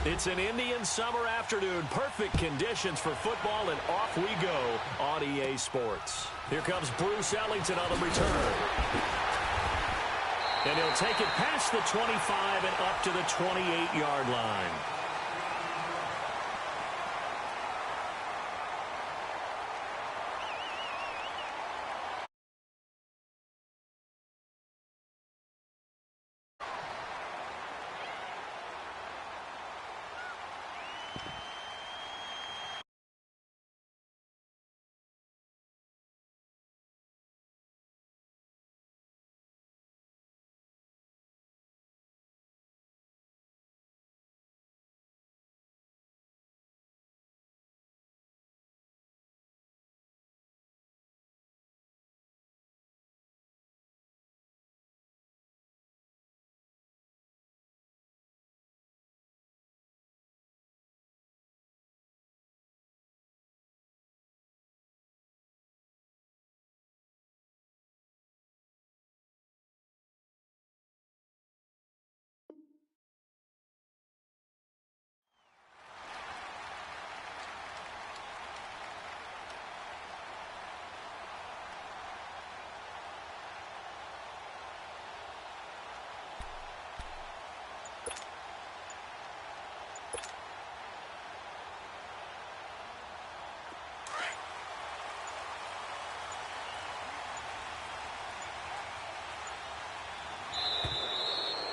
It's an Indian summer afternoon. Perfect conditions for football, and off we go on EA Sports. Here comes Bruce Ellington on the return. And he'll take it past the 25 and up to the 28-yard line.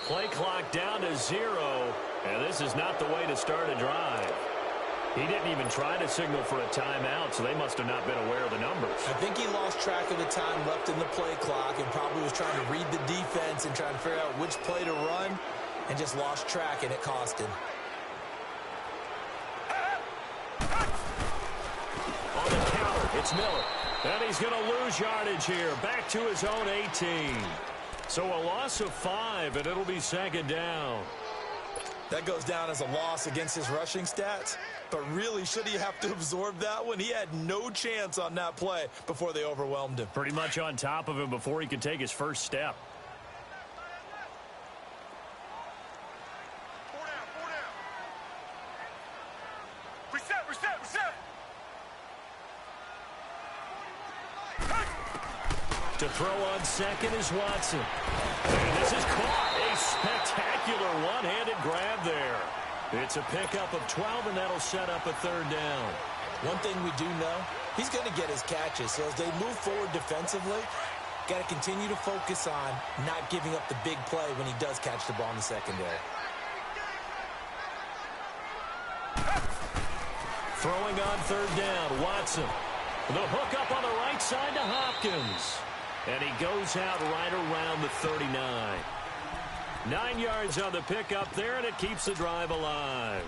Play clock down to 0, and this is not the way to start a drive. He didn't even try to signal for a timeout, so they must have not been aware of the numbers. I think he lost track of the time left in the play clock and probably was trying to read the defense and trying to figure out which play to run and just lost track, and it cost him. On the counter, it's Miller. And he's going to lose yardage here. Back to his own 18. So a loss of 5, and it'll be second down. That goes down as a loss against his rushing stats. But really, should he have to absorb that one? He had no chance on that play before they overwhelmed him. Pretty much on top of him before he could take his first step. To throw on second is Watson. And this is caught. A spectacular one-handed grab there. It's a pickup of 12, and that'll set up a third down. One thing we do know, he's going to get his catches. So as they move forward defensively, got to continue to focus on not giving up the big play when he does catch the ball in the secondary. Throwing on third down, Watson. The hook up on the right side to Hopkins. And he goes out right around the 39. 9 yards on the pickup there, and it keeps the drive alive.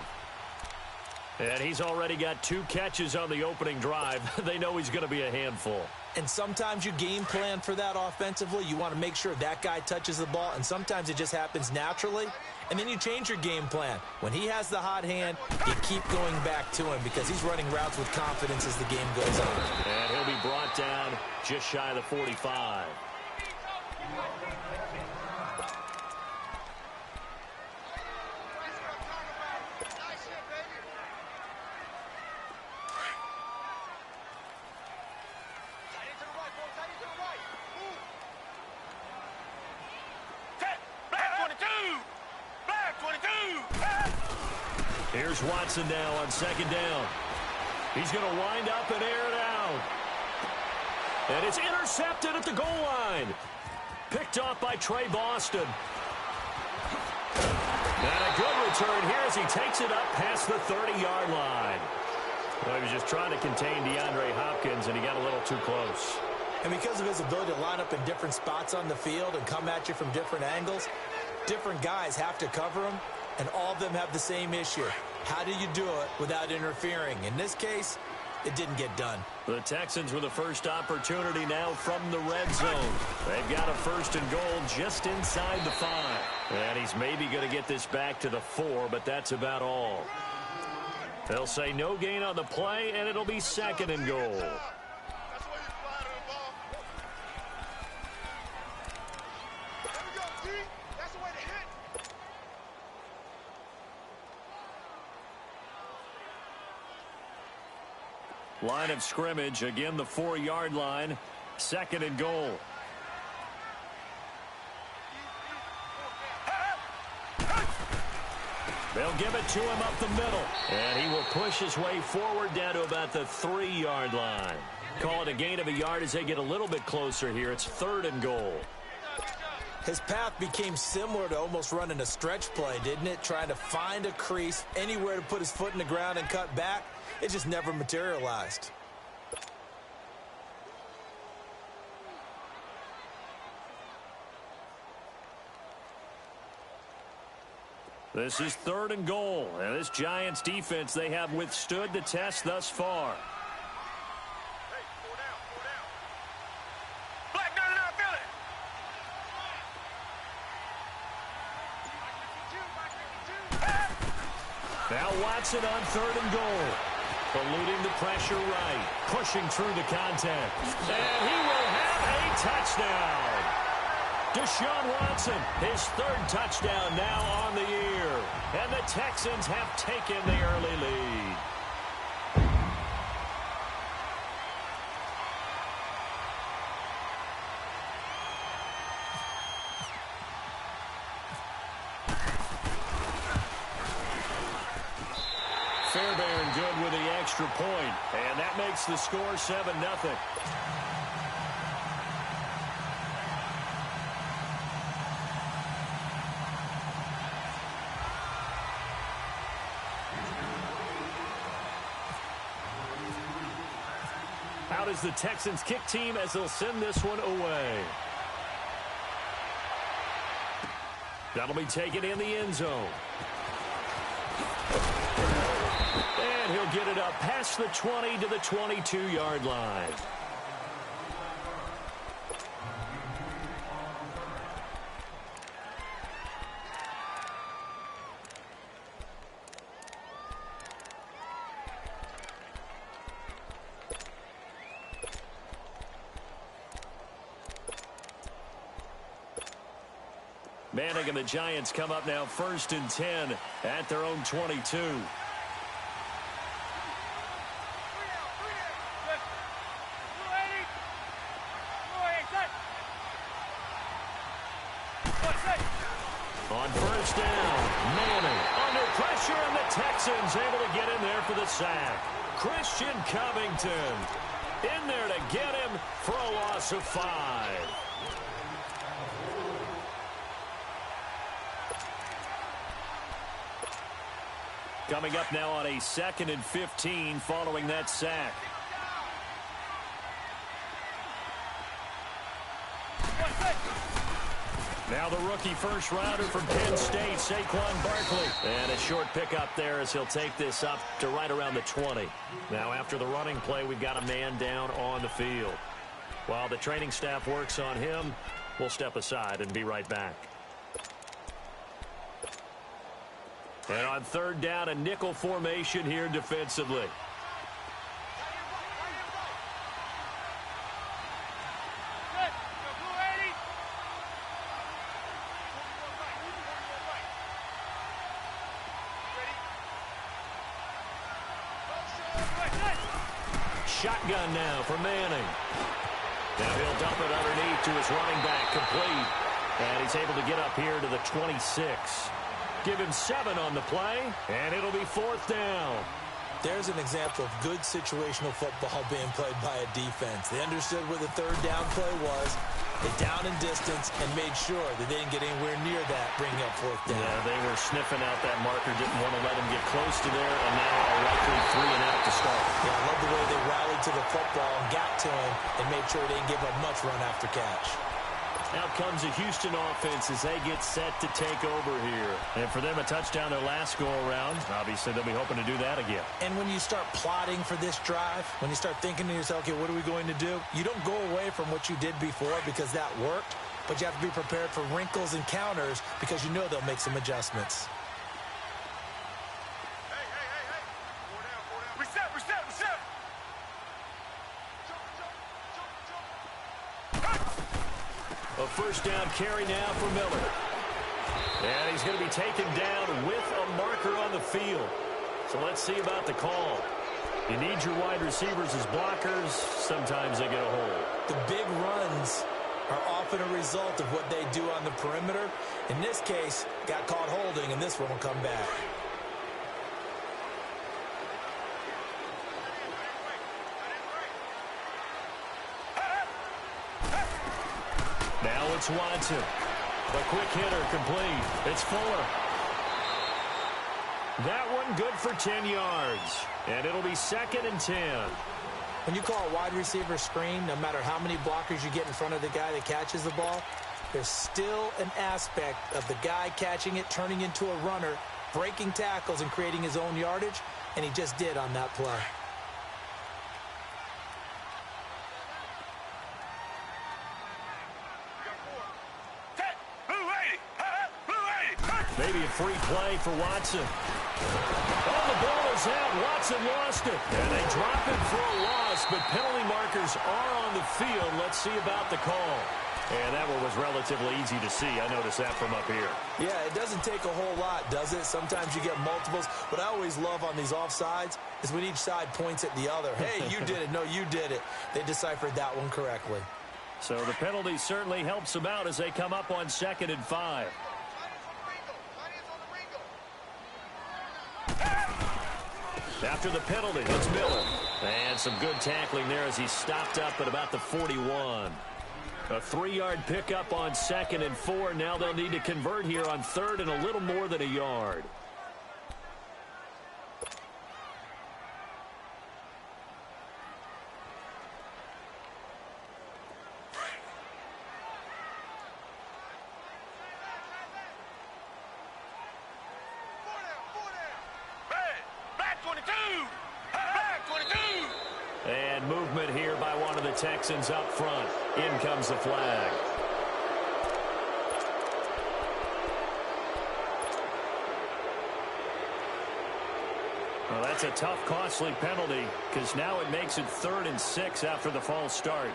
And he's already got 2 catches on the opening drive. They know he's going to be a handful. And sometimes you game plan for that offensively. You want to make sure that guy touches the ball, and sometimes it just happens naturally. And then you change your game plan. When he has the hot hand, you keep going back to him because he's running routes with confidence as the game goes on. And he'll be brought down just shy of the 45. Here's Watson now on second down. He's going to wind up and air it out. And it's intercepted at the goal line. Picked off by Trey Boston. And a good return here as he takes it up past the 30-yard line. Well, he was just trying to contain DeAndre Hopkins, and he got a little too close. And because of his ability to line up in different spots on the field and come at you from different angles, different guys have to cover him, and all of them have the same issue. How do you do it without interfering? In this case, it didn't get done. The Texans with the first opportunity now from the red zone. They've got a first and goal just inside the 5. And he's maybe going to get this back to the 4, but that's about all. They'll say no gain on the play, and it'll be second and goal. Line of scrimmage, again the 4-yard line. 2nd and goal. They'll give it to him up the middle. And he will push his way forward down to about the 3-yard line. Call it a gain of a yard as they get a little bit closer here. It's 3rd and goal. His path became similar to almost running a stretch play, didn't it? Trying to find a crease, anywhere to put his foot in the ground and cut back. It just never materialized. This is 3rd and goal. And this Giants defense, they have withstood the test thus far. Now Watson on 3rd and goal. Eluding the pressure right. Pushing through the contact. And he will have a touchdown. Deshaun Watson, his 3rd touchdown now on the year. And the Texans have taken the early lead. Fairbairn good with the extra point. And that makes the score 7-0. Out is the Texans kick team as they'll send this one away. That'll be taken in the end zone. And he'll get it up past the 20 to the 22-yard line. Manning and the Giants come up now 1st and 10 at their own 22. On 1st down, Manning under pressure, and the Texans able to get in there for the sack. Christian Covington in there to get him for a loss of 5. Coming up now on a 2nd and 15 following that sack. Now the rookie first rounder from Penn State, Saquon Barkley. And a short pickup there as he'll take this up to right around the 20. Now after the running play, we've got a man down on the field. While the training staff works on him, we'll step aside and be right back. And on 3rd down, a nickel formation here defensively. Shotgun now for Manning. Now he'll dump it underneath to his running back, complete. And he's able to get up here to the 26. Give him 7 on the play, and it'll be 4th down. There's an example of good situational football being played by a defense. They understood where the 3rd down play was. They down in distance and made sure that they didn't get anywhere near that, bringing up 4th down. Yeah, they were sniffing out that marker, didn't want to let him get close to there, and now a likely 3 and out to start. Yeah, I love the way they rallied to the football and got to him and made sure they didn't give up much run after catch. Out comes the Houston offense as they get set to take over here. And for them, a touchdown their last go-around. Obviously, they'll be hoping to do that again. And when you start plotting for this drive, when you start thinking to yourself, okay, what are we going to do? You don't go away from what you did before because that worked, but you have to be prepared for wrinkles and counters because you know they'll make some adjustments. A first down carry now for Miller. And he's going to be taken down with a marker on the field. So let's see about the call. You need your wide receivers as blockers. Sometimes they get a hold. The big runs are often a result of what they do on the perimeter. In this case, got caught holding, and this one will come back. Now it's Watson. A quick hitter complete. It's Fuller. That one good for 10 yards. And it'll be 2nd and 10. When you call a wide receiver screen, no matter how many blockers you get in front of the guy that catches the ball, there's still an aspect of the guy catching it, turning into a runner, breaking tackles and creating his own yardage, and he just did on that play. Maybe a free play for Watson. Oh, the ball is out. Watson lost it. And they drop it for a loss, but penalty markers are on the field. Let's see about the call. And that one was relatively easy to see. I noticed that from up here. Yeah, it doesn't take a whole lot, does it? Sometimes you get multiples. What I always love on these offsides is when each side points at the other. Hey, you did it. No, you did it. They deciphered that one correctly. So the penalty certainly helps them out as they come up on 2nd and 5. After the penalty, it's Miller. And some good tackling there as he stopped up at about the 41. A 3-yard pickup on 2nd and 4. Now they'll need to convert here on 3rd and a little more than a yard. And movement here by one of the Texans up front. In comes the flag. Well, that's a tough, costly penalty because now it makes it 3rd and 6 after the false start.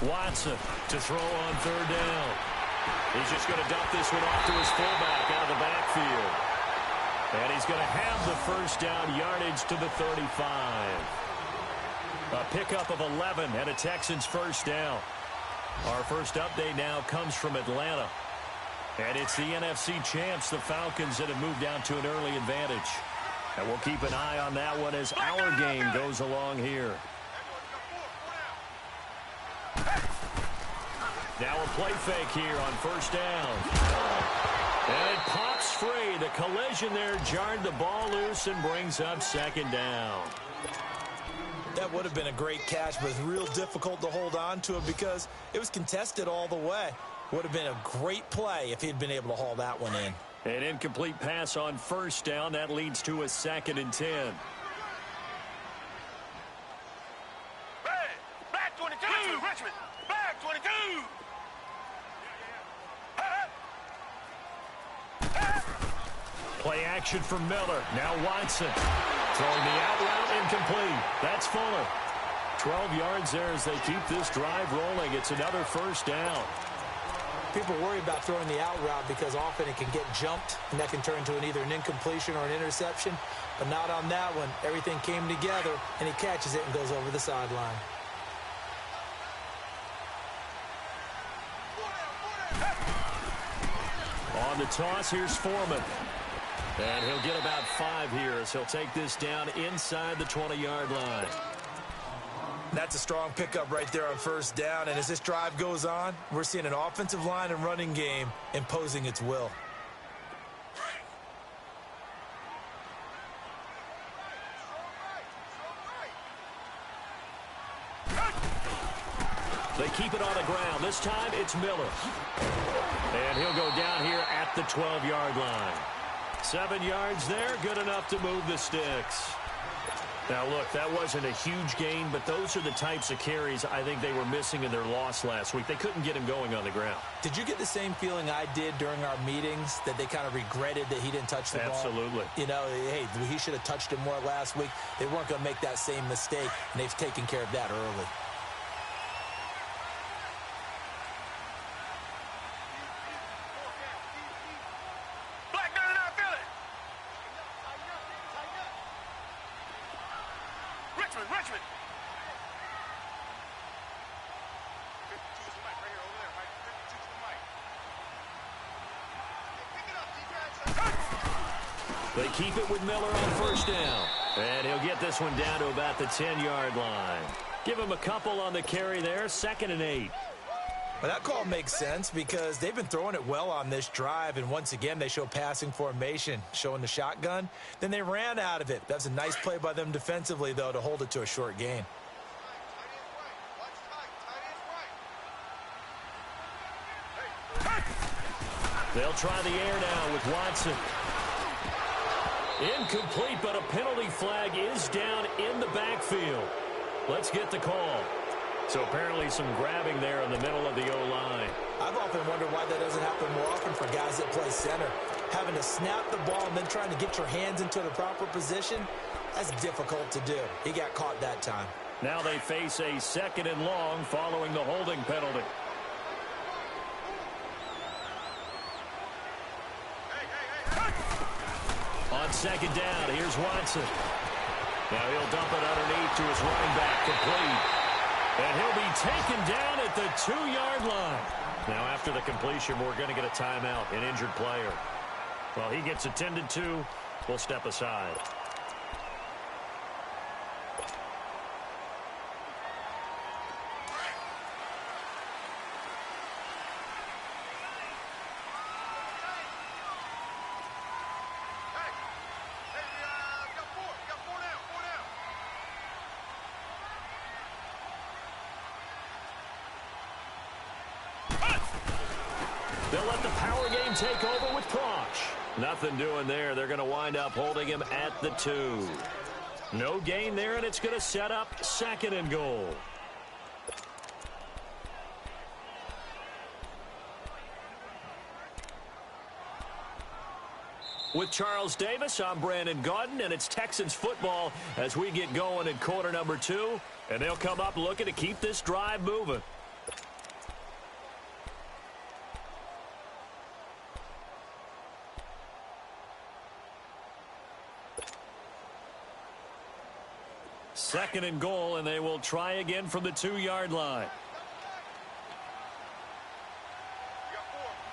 Watson to throw on 3rd down. He's just going to dump this one off to his fullback out of the backfield. And he's going to have the 1st down yardage to the 35. A pickup of 11 and a Texans 1st down. Our first update now comes from Atlanta. And it's the NFC champs, the Falcons, that have moved down to an early advantage. And we'll keep an eye on that one as our game goes along here. Now a play fake here on 1st down. And it pops free. The collision there jarred the ball loose and brings up 2nd down. That would have been a great catch, but it's real difficult to hold on to it because it was contested all the way. Would have been a great play if he'd been able to haul that one in. An incomplete pass on 1st down. That leads to a 2nd and 10. Back 22. Richmond. Back 22. Play action from Miller. Now Watson. Throwing the out route incomplete. That's Fuller. 12 yards there as they keep this drive rolling. It's another 1st down. People worry about throwing the out route because often it can get jumped, and that can turn into either an incompletion or an interception. But not on that one. Everything came together, and he catches it and goes over the sideline. On the toss, here's Foreman. And he'll get about 5 here as he'll take this down inside the 20-yard line. That's a strong pickup right there on 1st down. And as this drive goes on, we're seeing an offensive line and running game imposing its will. They keep it on the ground. This time it's Miller. And he'll go down here at the 12-yard line. 7 yards there, good enough to move the sticks. Now, look, that wasn't a huge gain, but those are the types of carries I think they were missing in their loss last week. They couldn't get him going on the ground. Did you get the same feeling I did during our meetings, that they kind of regretted that he didn't touch the ball? Absolutely. You know, hey, he should have touched it more last week. They weren't going to make that same mistake, and they've taken care of that early. Richmond. They keep it with Miller on first down. And he'll get this one down to about the 10-yard line. Give him a couple on the carry there, 2nd and 8. Well, that call makes sense because they've been throwing it well on this drive, and once again they show passing formation, showing the shotgun. Then they ran out of it. That's a nice play by them defensively, though, to hold it to a short gain. They'll try the air now with Watson. Incomplete, but a penalty flag is down in the backfield. Let's get the call. So apparently some grabbing there in the middle of the O-line. I've often wondered why that doesn't happen more often for guys that play center. Having to snap the ball and then trying to get your hands into the proper position, that's difficult to do. He got caught that time. Now they face a 2nd and long following the holding penalty. On 2nd down, here's Watson. Now he'll dump it underneath to his running back, complete. And he'll be taken down at the 2-yard line. Now after the completion, we're going to get a timeout, an injured player. Well, he gets attended to. We'll step aside. They'll let the power game take over with Proch. Nothing doing there. They're going to wind up holding him at the 2. No gain there, and it's going to set up 2nd and goal. With Charles Davis, I'm Brandon Gaudin, and it's Texans football as we get going in quarter number 2. And they'll come up looking to keep this drive moving. Second and goal, and they will try again from the 2-yard line.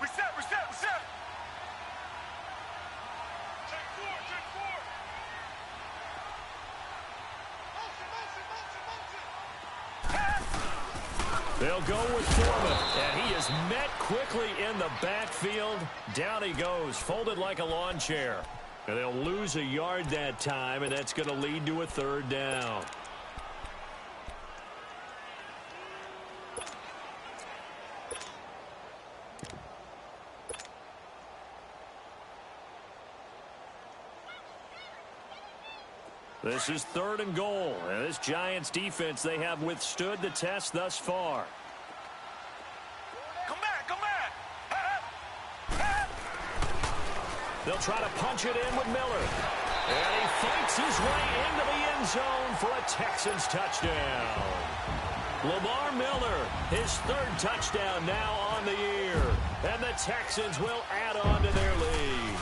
Reset. Check four. Motion. They'll go with Foreman, and he is met quickly in the backfield. Down he goes, folded like a lawn chair. And they'll lose a yard that time, and that's going to lead to a 3rd down. This is 3rd and goal, and this Giants defense, they have withstood the test thus far. Come back. They'll try to punch it in with Miller. And he fights his way into the end zone for a Texans touchdown. Lamar Miller, his 3rd touchdown now on the year. And the Texans will add on to their lead.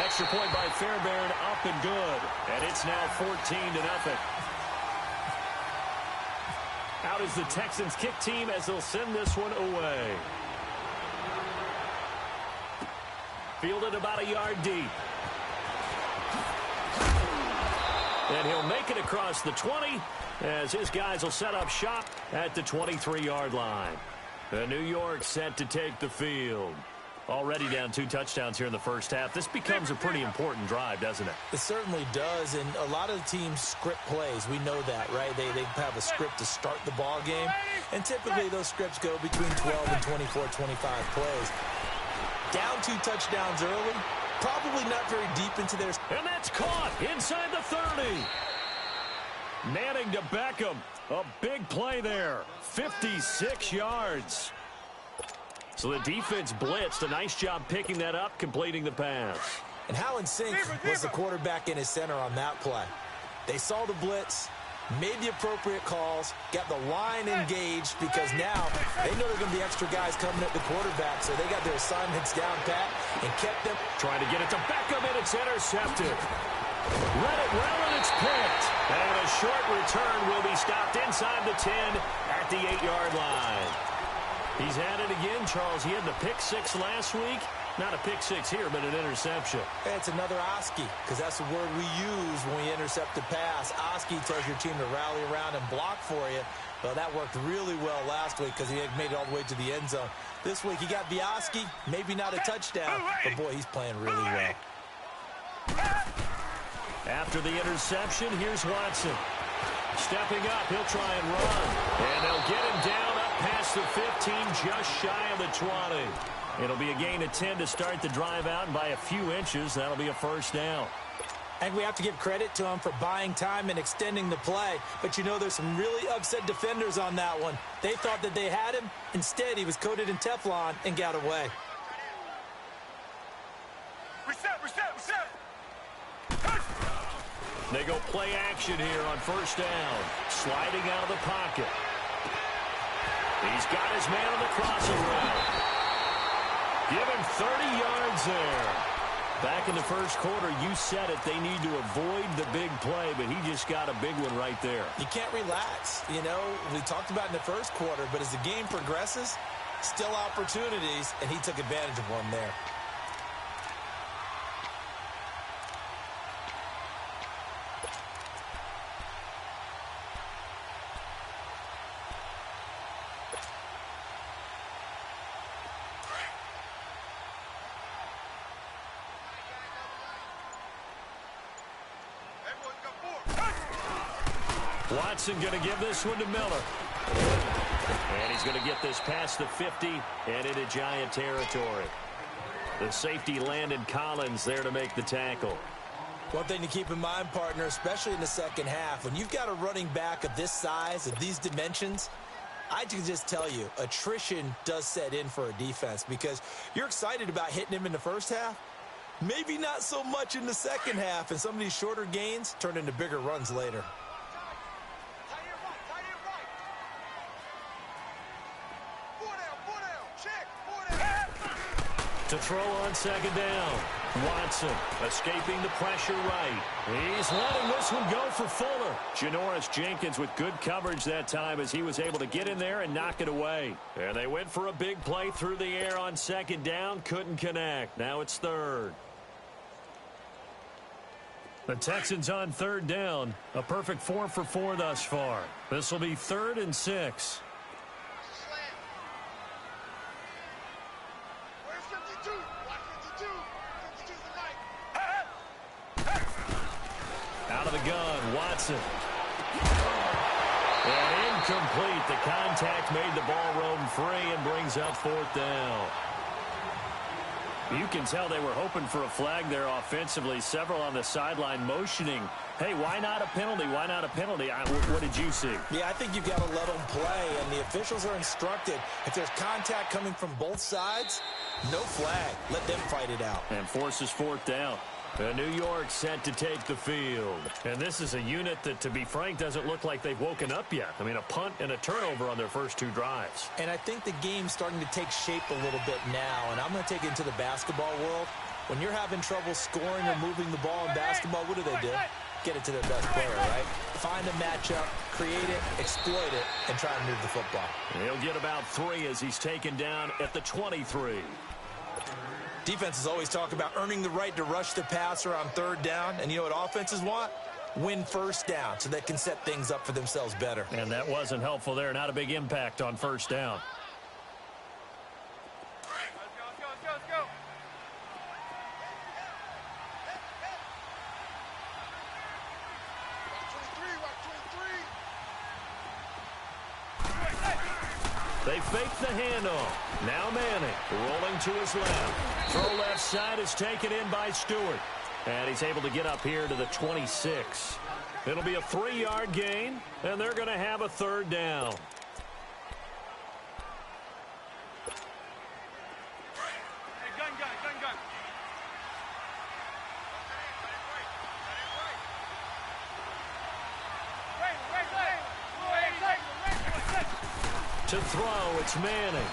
Extra point by Fairbairn, up and good. And it's now 14-0. Out is the Texans kick team as they'll send this one away. Fielded about a yard deep. And he'll make it across the 20 as his guys will set up shop at the 23-yard line. The New York set to take the field. Already down 2 touchdowns here in the first half. This becomes a pretty important drive, doesn't it? It certainly does, and a lot of the teams script plays. We know that, right? They have a script to start the ball game, and typically those scripts go between 12 and 24, 25 plays. Down 2 touchdowns early, Probably not very deep into their... And that's caught inside the 30. Manning to Beckham. A big play there. 56 yards. So the defense blitzed. A nice job picking that up, completing the pass. And how in sync was the quarterback and his center on that play? They saw the blitz, made the appropriate calls, got the line engaged, because now they know there are going to be extra guys coming at the quarterback, so they got their assignments down pat and kept them. Trying to get it to Beckham, and it's intercepted. Let it well, and it's picked. And a short return will be stopped inside the 10 at the 8-yard line. He's at it again, Charles. He had the pick six last week. Not a pick six here, but an interception. It's another Oski, because that's the word we use when we intercept a pass. Oski tells your team to rally around and block for you. Well, that worked really well last week because he had made it all the way to the end zone. This week, he got the Oski, maybe not a touchdown, but boy, he's playing really well. After the interception, here's Watson. Stepping up, he'll try and run. And they'll get him down up past the 15, just shy of the 20. It'll be a gain of 10 to start the drive out, and by a few inches, that'll be a first down. And we have to give credit to him for buying time and extending the play. But you know, there's some really upset defenders on that one. They thought that they had him. Instead, he was coated in Teflon and got away. Reset, reset, reset. They go play action here on first down. Sliding out of the pocket. He's got his man on the crossing route. Give him 30 yards there. Back in the first quarter, you said it, they need to avoid the big play, but he just got a big one right there. You can't relax. You know, we talked about in the first quarter, but as the game progresses, still opportunities, and he took advantage of one there. Watson going to give this one to Miller. And he's going to get this past the 50 and into Giant territory. The safety Landon Collins there to make the tackle. One thing to keep in mind, partner, especially in the second half, when you've got a running back of this size, of these dimensions, I can just tell you, attrition does set in for a defense because you're excited about hitting him in the first half. Maybe not so much in the second half, and some of these shorter gains turn into bigger runs later. To throw on second down. Watson escaping the pressure right. He's letting this one go for Fuller. Janoris Jenkins with good coverage that time as he was able to get in there and knock it away. And they went for a big play through the air on second down. Couldn't connect. Now it's third. The Texans on third down. A perfect 4 for 4 thus far. This will be 3rd and 6. Out of the gun, Watson. And incomplete. The contact made the ball roam free and brings up 4th down. You can tell they were hoping for a flag there offensively. Several on the sideline motioning. Hey, why not a penalty? Why not a penalty? What did you see? Yeah, I think you've got to let them play, and the officials are instructed. If there's contact coming from both sides, no flag. Let them fight it out. And forces 4th down. New York set to take the field. And this is a unit that, to be frank, doesn't look like they've woken up yet. I mean, a punt and a turnover on their first 2 drives. And I think the game's starting to take shape a little bit now. And I'm going to take it into the basketball world. When you're having trouble scoring or moving the ball in basketball, what do? Get it to their best player, right? Find a matchup, create it, exploit it, and try to move the football. He'll get about 3 as he's taken down at the 23. Defenses always talk about earning the right to rush the passer on third down. And you know what offenses want? Win first down so they can set things up for themselves better. And that wasn't helpful there. Not a big impact on first down. Let's go. They fake the handoff. Now Manning rolling to his left. Throw left side is taken in by Stewart. And he's able to get up here to the 26. It'll be a 3-yard gain, and they're going to have a third down. Hey, gun. To throw, it's Manning.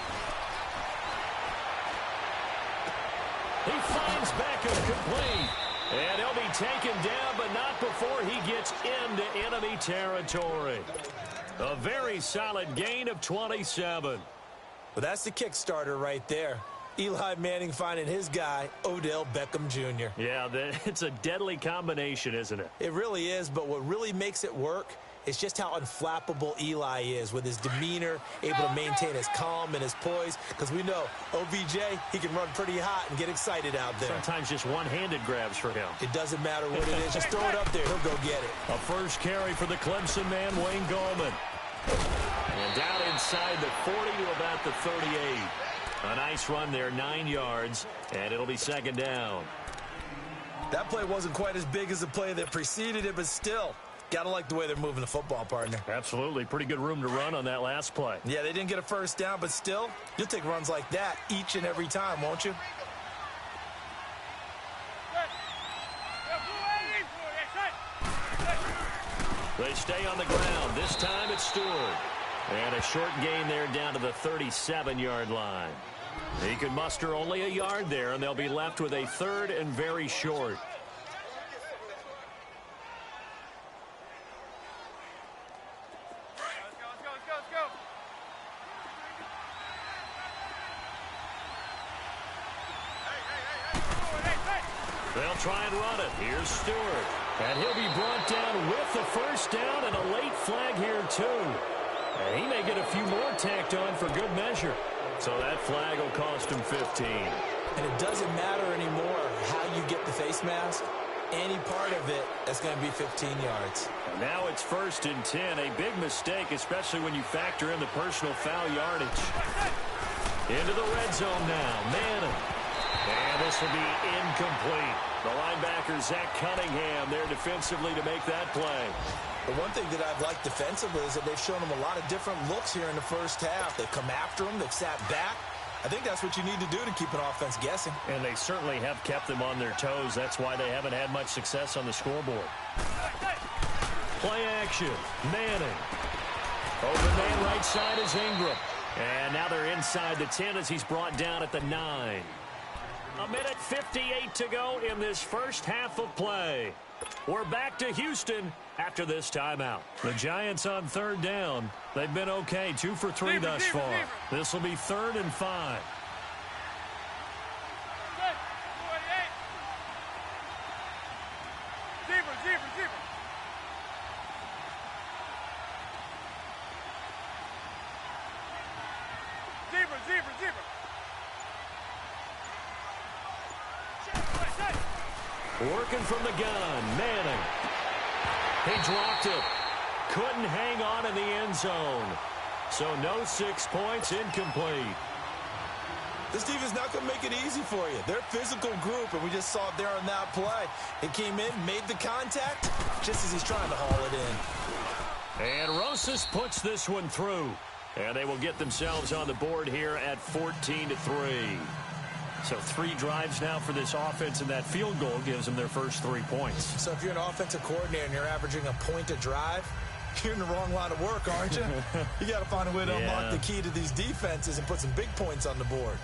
He finds Beckham complete. And he'll be taken down, but not before he gets into enemy territory. A very solid gain of 27. Well, that's the Kickstarter right there. Eli Manning finding his guy, Odell Beckham Jr. Yeah, it's a deadly combination, isn't it? It really is, but what really makes it work is just how unflappable Eli is with his demeanor, able to maintain his calm and his poise, because we know OBJ, he can run pretty hot and get excited out there. Sometimes just one-handed grabs for him. It doesn't matter what it is. Just throw it up there. He'll go get it. A first carry for the Clemson man, Wayne Gallman. And down inside the 40 to about the 38. A nice run there, 9 yards, and it'll be second down. That play wasn't quite as big as the play that preceded it, but still, gotta like the way they're moving the football, partner. Absolutely. Pretty good room to run on that last play. Yeah, they didn't get a first down, but still, you'll take runs like that each and every time, won't you? They stay on the ground. This time it's Stewart. And a short gain there down to the 37-yard line. He can muster only a yard there, and they'll be left with a third and very short. Let's go. They'll try and run it. Here's Stewart. And he'll be brought down with the first down and a late flag here, too. And he may get a few more tacked on for good measure. So that flag will cost him 15. And it doesn't matter anymore how you get the face mask. Any part of it, that's going to be 15 yards. And now it's 1st and 10. A big mistake, especially when you factor in the personal foul yardage. Into the red zone now. Manning. And this will be incomplete. The linebacker, Zach Cunningham, there defensively to make that play. The one thing that I've liked defensively is that they've shown them a lot of different looks here in the first half. They've come after them. They've sat back. I think that's what you need to do to keep an offense guessing. And they certainly have kept them on their toes. That's why they haven't had much success on the scoreboard. Play action. Manning. Open man right side is Ingram. And now they're inside the 10 as he's brought down at the 9. A minute 58 to go in this first half of play. We're back to Houston after this timeout. The Giants on third down. They've been okay, 2 for 3 thus far. This will be 3rd and 5. Zebra. Working from the gun, Manning. He dropped it. Couldn't hang on in the end zone. So no 6 points, incomplete. This defense not going to make it easy for you. They're a physical group, and we just saw it there on that play. It came in, made the contact, just as he's trying to haul it in. And Rosas puts this one through. And they will get themselves on the board here at 14-3. So 3 drives now for this offense, and that field goal gives them their first 3 points. So if you're an offensive coordinator and you're averaging a point a drive, you're in the wrong line of work, aren't you? You got to find a way to unlock the key to these defenses and put some big points on the board.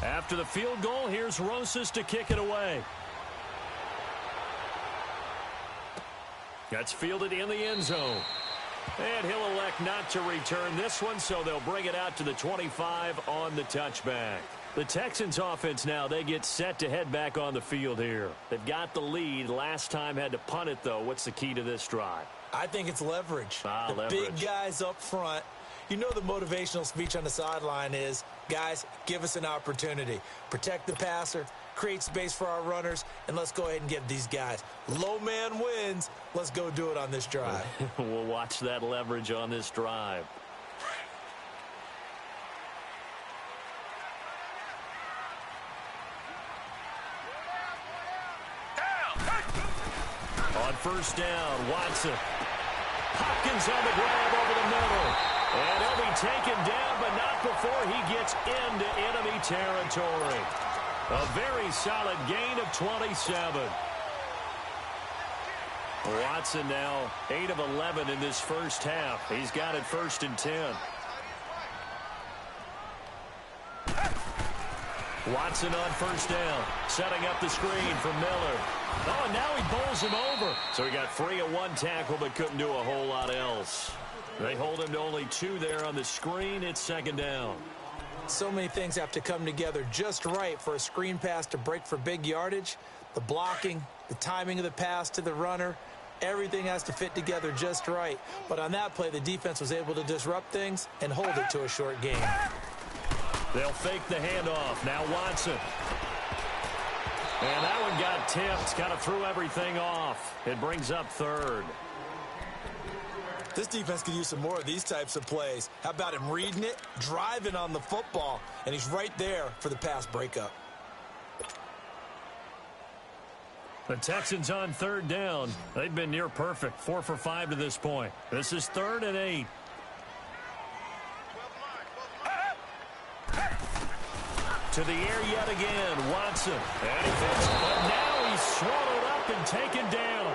After the field goal, here's Rosas to kick it away. That's fielded in the end zone. And he'll elect not to return this one, so they'll bring it out to the 25 on the touchback. The Texans offense now, they get set to head back on the field here. They've got the lead. Last time had to punt it, though. What's the key to this drive? I think it's leverage. Leverage. Big guys up front. You know the motivational speech on the sideline is, guys, give us an opportunity. Protect the passer, create space for our runners, and let's go ahead and get these guys. Low man wins. Let's go do it on this drive. We'll watch that leverage on this drive. On first down, Watson. Hopkins on the grab over the middle. And he'll be taken down, but not before he gets into enemy territory. A very solid gain of 27. Watson now 8 of 11 in this first half. He's got it 1st and 10. Watson on first down, setting up the screen for Miller. Oh, and now he bowls him over. So he got free of 1 tackle, but couldn't do a whole lot else. They hold him to only 2 there on the screen. It's 2nd down. So many things have to come together just right for a screen pass to break for big yardage. The blocking, the timing of the pass to the runner, everything has to fit together just right. But on that play, the defense was able to disrupt things and hold it to a short gain. They'll fake the handoff. Now Watson. And that one got tipped. Kind of threw everything off. It brings up 3rd. This defense could use some more of these types of plays. How about him reading it, driving on the football, and he's right there for the pass breakup. The Texans on 3rd down. They've been near perfect. 4 for 5 to this point. This is 3rd and 8. To the air yet again, Watson. And he fits, but now he's swallowed up and taken down.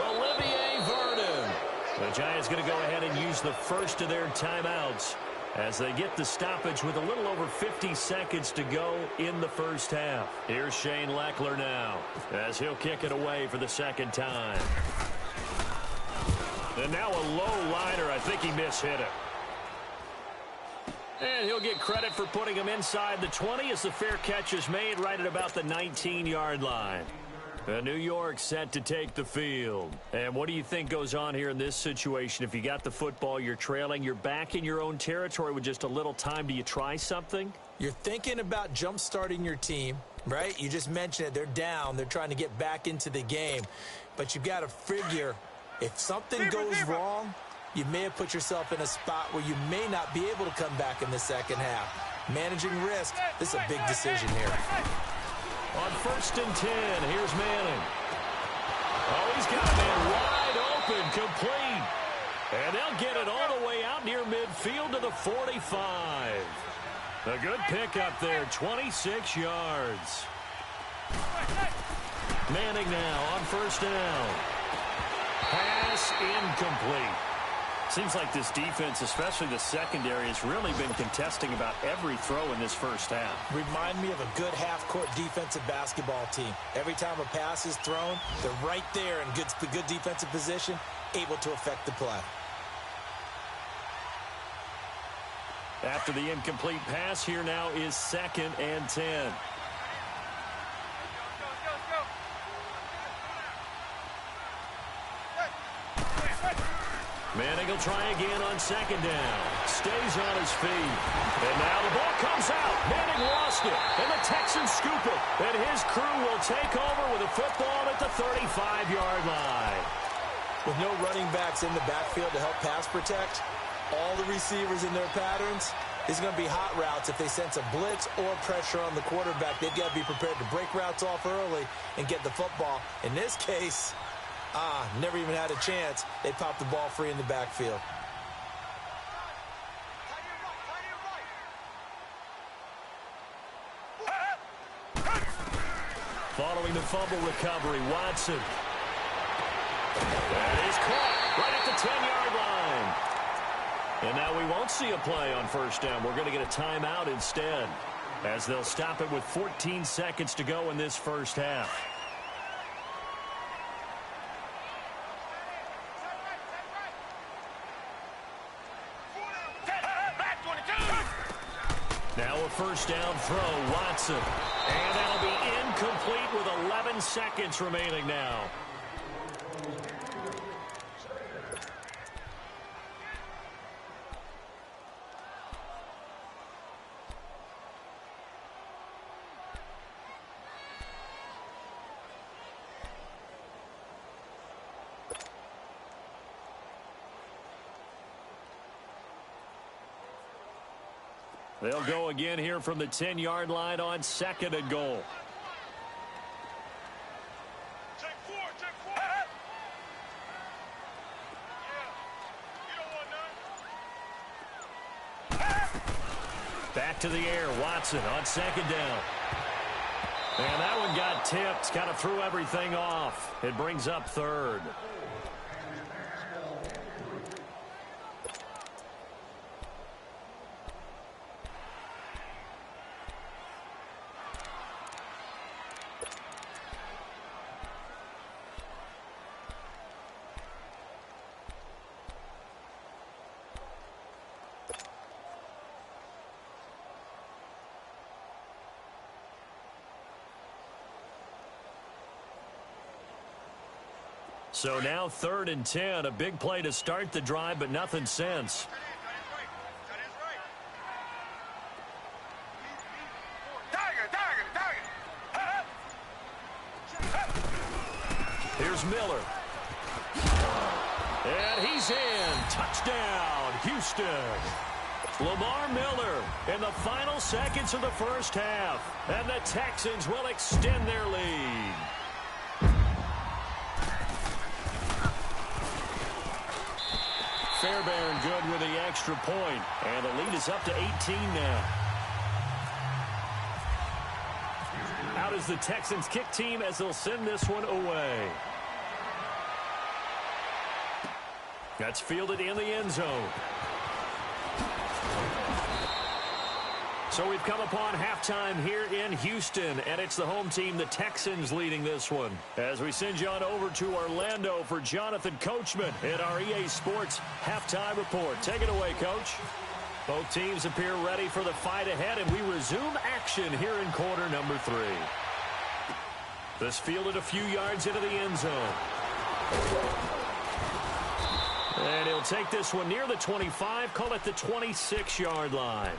Olivier Vernon. The Giants going to go ahead and use the first of their timeouts as they get the stoppage with a little over 50 seconds to go in the first half. Here's Shane Leckler now as he'll kick it away for the 2nd time. And now a low liner. I think he mishit it. And he'll get credit for putting him inside the 20 as the fair catch is made right at about the 19-yard line. New York set to take the field. And what do you think goes on here in this situation? If you got the football, you're trailing, you're back in your own territory with just a little time. Do you try something? You're thinking about jump-starting your team, right? You just mentioned it. They're down. They're trying to get back into the game. But you've got to figure if something goes wrong, you may have put yourself in a spot where you may not be able to come back in the second half. Managing risk, this is a big decision here. On 1st and 10, here's Manning. Oh, he's got a man wide open, complete. And they'll get it all the way out near midfield to the 45. A good pickup there, 26 yards. Manning now on 1st down. Pass incomplete. Seems like this defense, especially the secondary, has really been contesting about every throw in this first half. Remind me of a good half-court defensive basketball team. Every time a pass is thrown, they're right there in good defensive position, able to affect the play. After the incomplete pass, here now is 2nd and 10. Manning will try again on 2nd down. Stays on his feet. And now the ball comes out. Manning lost it. And the Texans scoop it. And his crew will take over with a football at the 35-yard line. With no running backs in the backfield to help pass protect, all the receivers in their patterns, these are going to be hot routes. If they sense a blitz or pressure on the quarterback, they've got to be prepared to break routes off early and get the football. In this case, never even had a chance. They popped the ball free in the backfield. Following the fumble recovery, Watson. That is caught right at the 10-yard line. And now we won't see a play on 1st down. We're going to get a timeout instead, as they'll stop it with 14 seconds to go in this first half. Now a 1st down throw, Watson. And that'll be incomplete with 11 seconds remaining now. They'll go again here from the 10-yard line on 2nd and goal. Check four. Yeah. You don't want none. Back to the air. Watson on 2nd down. And that one got tipped. Kind of threw everything off. It brings up 3rd. So now 3rd and 10. A big play to start the drive, but nothing since. Here's Miller. And he's in. Touchdown, Houston. Lamar Miller in the final seconds of the first half. And the Texans will extend their lead. Fairbairn good with the extra point. And the lead is up to 18 now. Out is the Texans kick team as they'll send this one away. That's fielded in the end zone. So we've come upon halftime here in Houston, and it's the home team, the Texans, leading this one. As we send you on over to Orlando for Jonathan Coachman in our EA Sports Halftime Report. Take it away, Coach. Both teams appear ready for the fight ahead, and we resume action here in quarter number 3. This fielded a few yards into the end zone. And he'll take this one near the 25, call it the 26-yard line.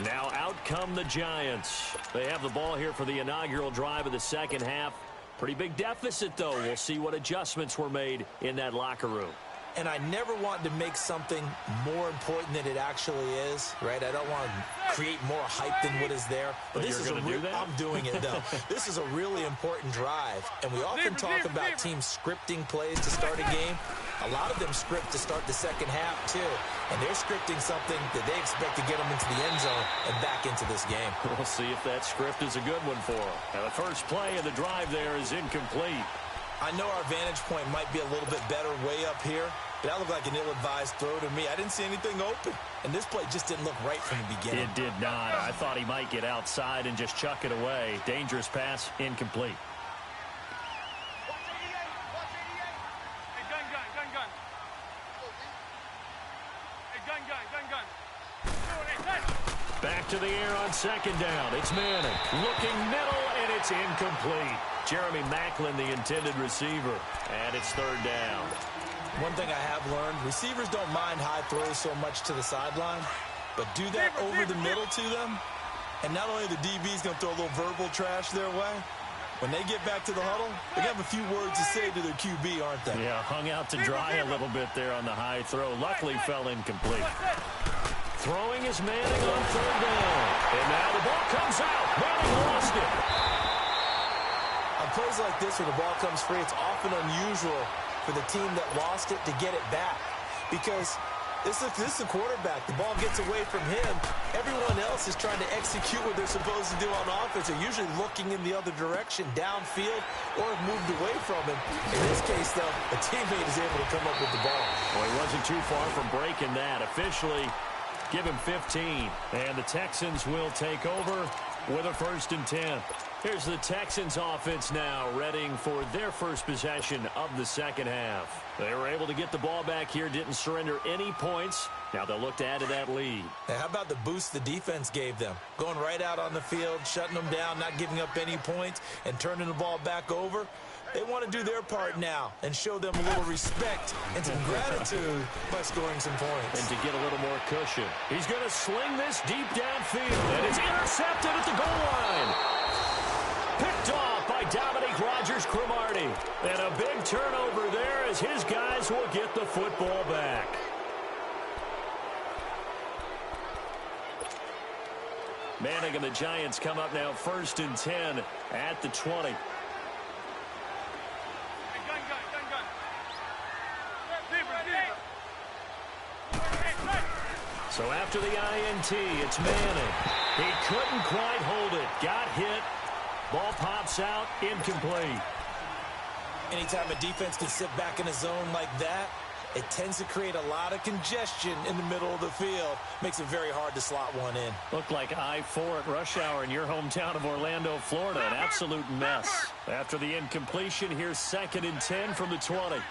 Now out come the Giants. They have the ball here for the inaugural drive of the second half. Pretty big deficit, though. We'll see what adjustments were made in that locker room. And I never want to make something more important than it actually is, right? I don't want to create more hype than what is there. But this is I'm doing it, though. This is a really important drive. And we often talk about teams scripting plays to start a game. A lot of them script to start the second half, too. And they're scripting something that they expect to get them into the end zone and back into this game. We'll see if that script is a good one for them. Now, the first play of the drive there is incomplete. I know our vantage point might be a little bit better way up here, but that looked like an ill-advised throw to me. I didn't see anything open, and this play just didn't look right from the beginning. It did not. I thought he might get outside and just chuck it away. Dangerous pass, incomplete. Back to the air on second down. It's Manning. Looking middle, and it's incomplete. Jeremy Maclin, the intended receiver. And it's third down. One thing I have learned, receivers don't mind high throws so much to the sideline, but do that over the middle to them, and not only the DB's going to throw a little verbal trash their way, when they get back to the huddle, they're going to have a few words to say to their QB, aren't they? Yeah, hung out to dry a little bit there on the high throw. Luckily fell incomplete. Throwing is Manning on third down. And now the ball comes out. Manning lost it. On plays like this where the ball comes free, it's often unusual for the team that lost it to get it back. Because this is a quarterback. The ball gets away from him. Everyone else is trying to execute what they're supposed to do on offense. They're usually looking in the other direction, downfield, or have moved away from him. In this case, though, a teammate is able to come up with the ball. Well, he wasn't too far from breaking that. Officially, give him 15. And the Texans will take over with a 1st and 10. Here's the Texans offense now, readying for their first possession of the second half. They were able to get the ball back here, didn't surrender any points. Now they'll look to add to that lead. Now, how about the boost the defense gave them? Going right out on the field, shutting them down, not giving up any points, and turning the ball back over. They want to do their part now and show them a little respect and some gratitude by scoring some points. And to get a little more cushion. He's going to sling this deep downfield, and it's intercepted at the goal line. Picked off by Dominique Rodgers-Cromartie. And a big turnover there as his guys will get the football back. Manning and the Giants come up now 1st and 10 at the 20. So after the INT, it's Manning. He couldn't quite hold it. Got hit. Ball pops out, incomplete. Anytime a defense can sit back in a zone like that, it tends to create a lot of congestion in the middle of the field. Makes it very hard to slot one in. Looked like I-4 at rush hour in your hometown of Orlando, Florida. An absolute mess. After the incompletion, here's 2nd and 10 from the 20.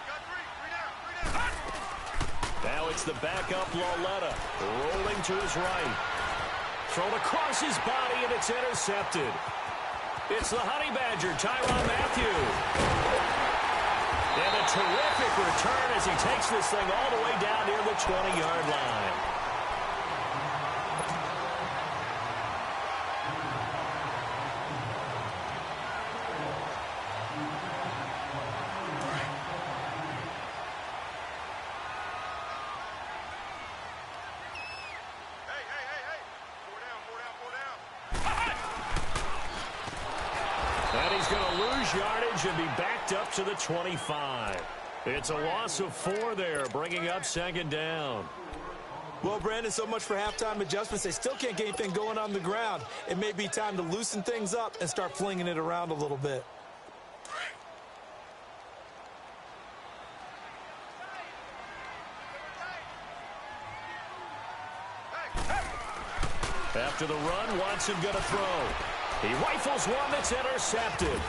Now it's the backup Lauletta, rolling to his right. Thrown across his body, and it's intercepted. It's the Honey Badger, Tyrann Mathieu. And a terrific return as he takes this thing all the way down near the 20-yard line. And he's going to lose yardage and be backed up to the 25. It's a loss of 4 there, bringing up 2nd down. Well, Brandon, so much for halftime adjustments. They still can't get anything going on the ground. It may be time to loosen things up and start flinging it around a little bit. After the run, Watson going to throw. He rifles one that's intercepted.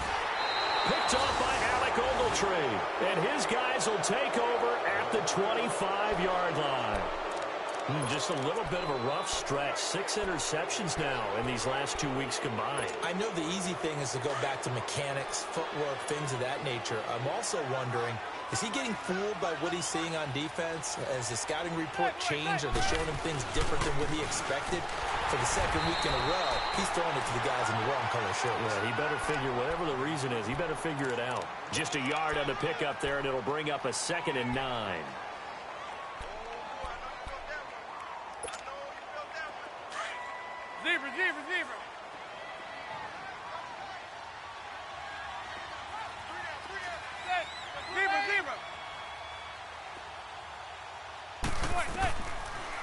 Picked off by Alec Ogletree. And his guys will take over at the 25-yard line. Just a little bit of a rough stretch. 6 interceptions now in these last 2 weeks combined. I know the easy thing is to go back to mechanics, footwork, things of that nature. I'm also wondering, is he getting fooled by what he's seeing on defense? Has the scouting report changed? Are they showing him things different than what he expected? For the 2nd week in a row, he's throwing it to the guys in the wrong color shirts. Yeah, he better figure, whatever the reason is, he better figure it out. Just a yard on the pickup there, and it'll bring up a 2nd and 9. Zebra.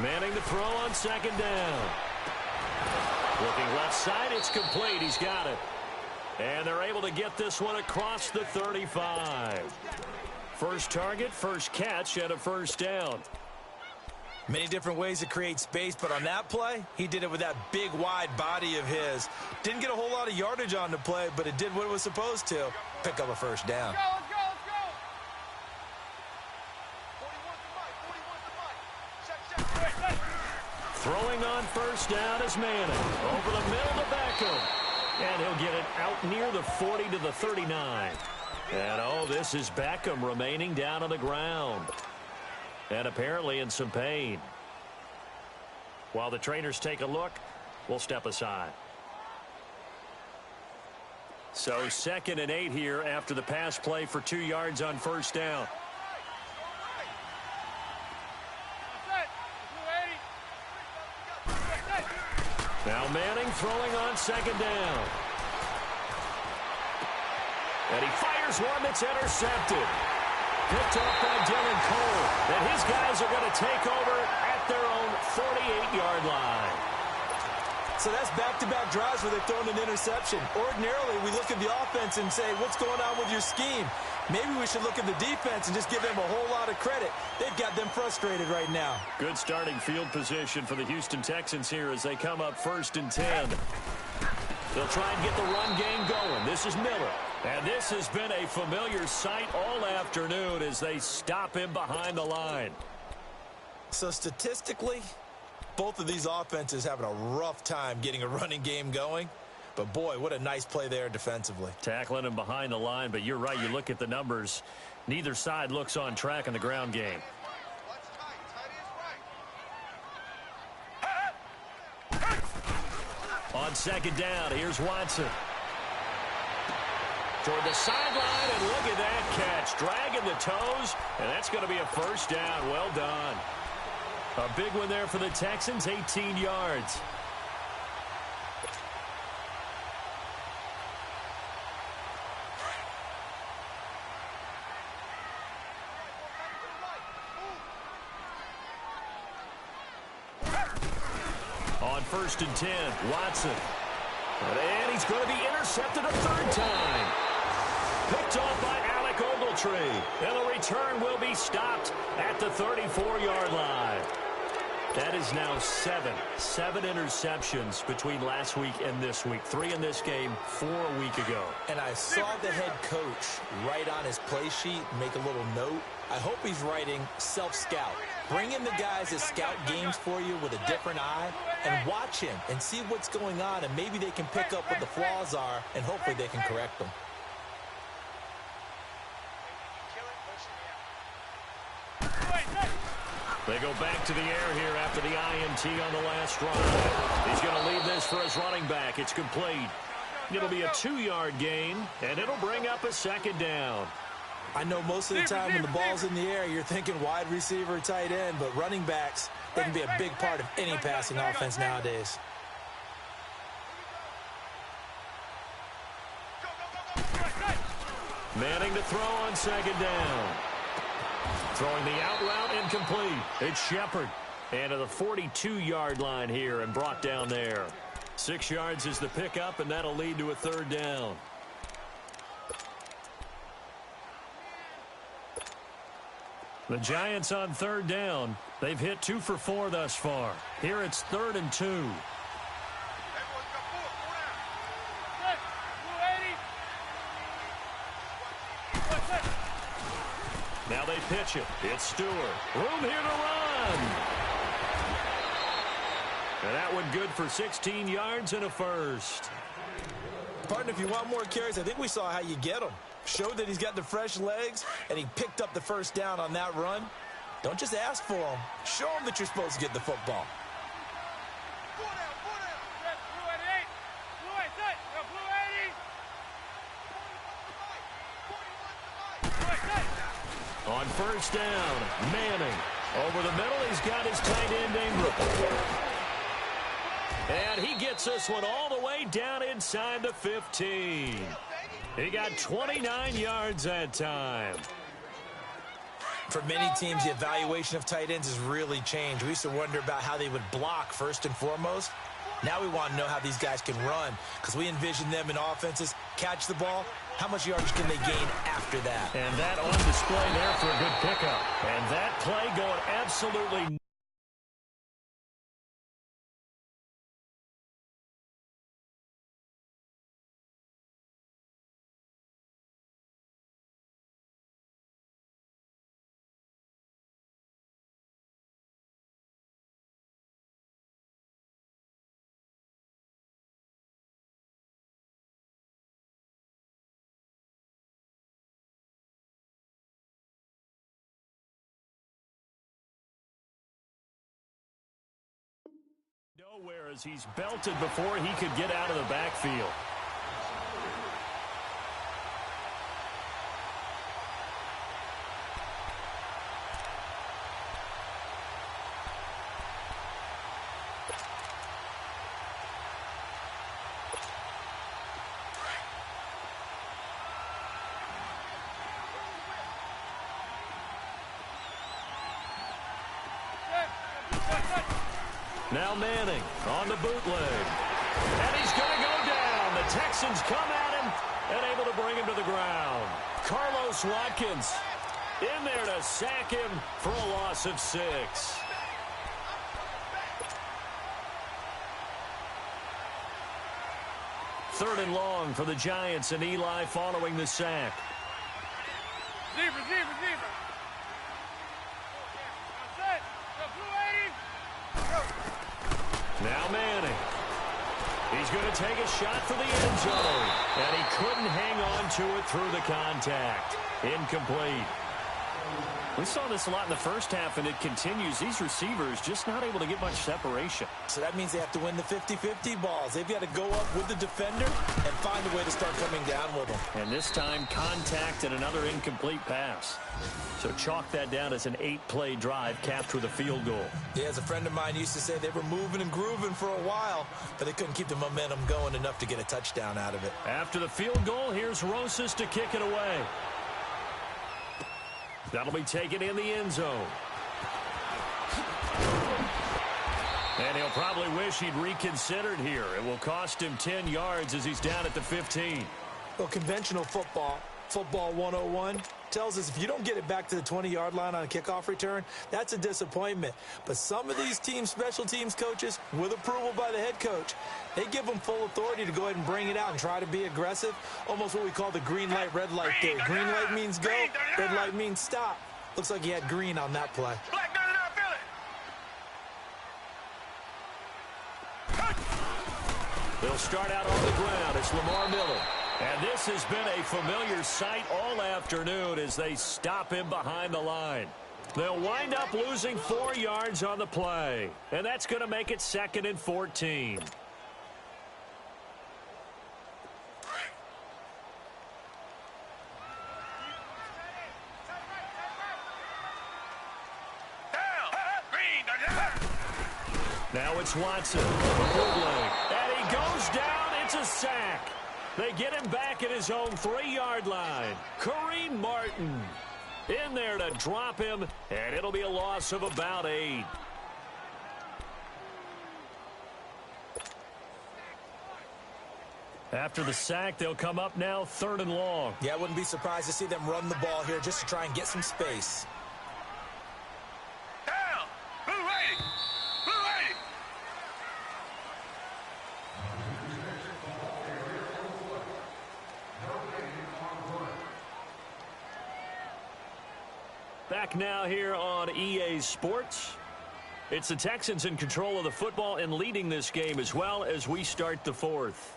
Manning to throw on 2nd down. Looking left side, it's complete. He's got it. And they're able to get this one across the 35. First target, first catch, and a 1st down. Many different ways to create space, but on that play, he did it with that big, wide body of his. Didn't get a whole lot of yardage on the play, but it did what it was supposed to. Pick up a 1st down. Let's go. Throwing on 1st down is Manning. Over the middle to Beckham. And he'll get it out near the 40 to the 39. And, this is Beckham remaining down on the ground. And apparently in some pain. While the trainers take a look, we'll step aside. So 2nd and 8 here after the pass play for 2 yards on 1st down. Now Manning throwing on 2nd down. And he fires one that's intercepted. Picked off by Dylan Cole. And his guys are going to take over at their own 48-yard line. So that's back-to-back drives where they've thrown an interception. Ordinarily, we look at the offense and say, what's going on with your scheme? Maybe we should look at the defense and just give them a whole lot of credit. They've got them frustrated right now. Good starting field position for the Houston Texans here as they come up 1st and 10. They'll try and get the run game going. This is Miller. And this has been a familiar sight all afternoon as they stop him behind the line. So statistically, both of these offenses having a rough time getting a running game going. But, boy, what a nice play there defensively. Tackling him behind the line, but you're right. You look at the numbers. Neither side looks on track in the ground game. On 2nd down, here's Watson. Toward the sideline, and look at that catch. Dragging the toes, and that's going to be a 1st down. Well done. A big one there for the Texans, 18 yards. on 1st and 10. Watson. And he's going to be intercepted a third time. Picked off by Alec Ogletree. And the return will be stopped at the 34-yard line. That is now seven interceptions between last week and this week. 3 in this game, 4 a week ago. And I saw the head coach write on his play sheet, make a little note. I hope he's writing self-scout. Bring in the guys that scout games for you with a different eye and watch him and see what's going on, and maybe they can pick up what the flaws are, and hopefully they can correct them. They go back to the air here after the INT on the last drive. He's going to leave this for his running back. It's complete. It'll be a 2-yard gain, and it'll bring up a second down. I know most of the time when the ball's in the air, you're thinking wide receiver, tight end, but running backs, they can be a big part of any passing offense nowadays. Manning to throw on second down. Throwing the out route incomplete. It's Shepard. And to the 42-yard line here and brought down there. 6 yards is the pickup, and that'll lead to a third down. The Giants on third down. They've hit 2 for 4 thus far. Here it's 3rd and 2. Now they pitch it. It's Stewart. Room here to run. And that one good for 16 yards and a first. Partner, if you want more carries, I think we saw how you get them. Showed that he's got the fresh legs, and he picked up the first down on that run. Don't just ask for them. Show them that you're supposed to get the football. On first down, Manning. Over the middle, he's got his tight end, Ingram. And he gets this one all the way down inside the 15. He got 29 yards that time. For many teams, the evaluation of tight ends has really changed. We used to wonder about how they would block first and foremost. Now we want to know how these guys can run, because we envision them in offenses, catch the ball, how much yardage can they gain after that? And that on display there for a good pickup. And that play going absolutely nowhere as he's belted before he could get out of the backfield. Now Manning on the bootleg. And he's going to go down. The Texans come at him and able to bring him to the ground. Carlos Watkins in there to sack him for a loss of 6. Third and long for the Giants, and Eli following the sack. Receiver. Now Manning. He's going to take a shot for the end zone. And he couldn't hang on to it through the contact. Incomplete. We saw this a lot in the first half, and it continues. These receivers just not able to get much separation. So that means they have to win the 50-50 balls. They've got to go up with the defender and find a way to start coming down with them. And this time, contact and another incomplete pass. So chalk that down as an 8-play drive capped with a field goal. Yeah, as a friend of mine used to say, they were moving and grooving for a while, but they couldn't keep the momentum going enough to get a touchdown out of it. After the field goal, here's Rosas to kick it away. That'll be taken in the end zone. And he'll probably wish he'd reconsidered here. It will cost him 10 yards as he's down at the 15. Well, conventional football 101, tells us if you don't get it back to the 20-yard line on a kickoff return, that's a disappointment. But some of these special teams coaches, with approval by the head coach, they give them full authority to go ahead and bring it out and try to be aggressive, almost what we call the green light, red light theory. Green light means go, red light means stop. Looks like he had green on that play. They'll start out on the ground. It's Lamar Miller. And this has been a familiar sight all afternoon as they stop him behind the line. They'll wind up losing 4 yards on the play. And that's going to make it 2nd and 14. Now it's Watson. And he goes down. It's a sack. They get him back at his own 3-yard line. Kareem Martin in there to drop him, and it'll be a loss of about 8. After the sack, they'll come up now 3rd and long. Yeah, I wouldn't be surprised to see them run the ball here just to try and get some space. Back now here on EA Sports. It's the Texans in control of the football and leading this game as well as we start the 4th.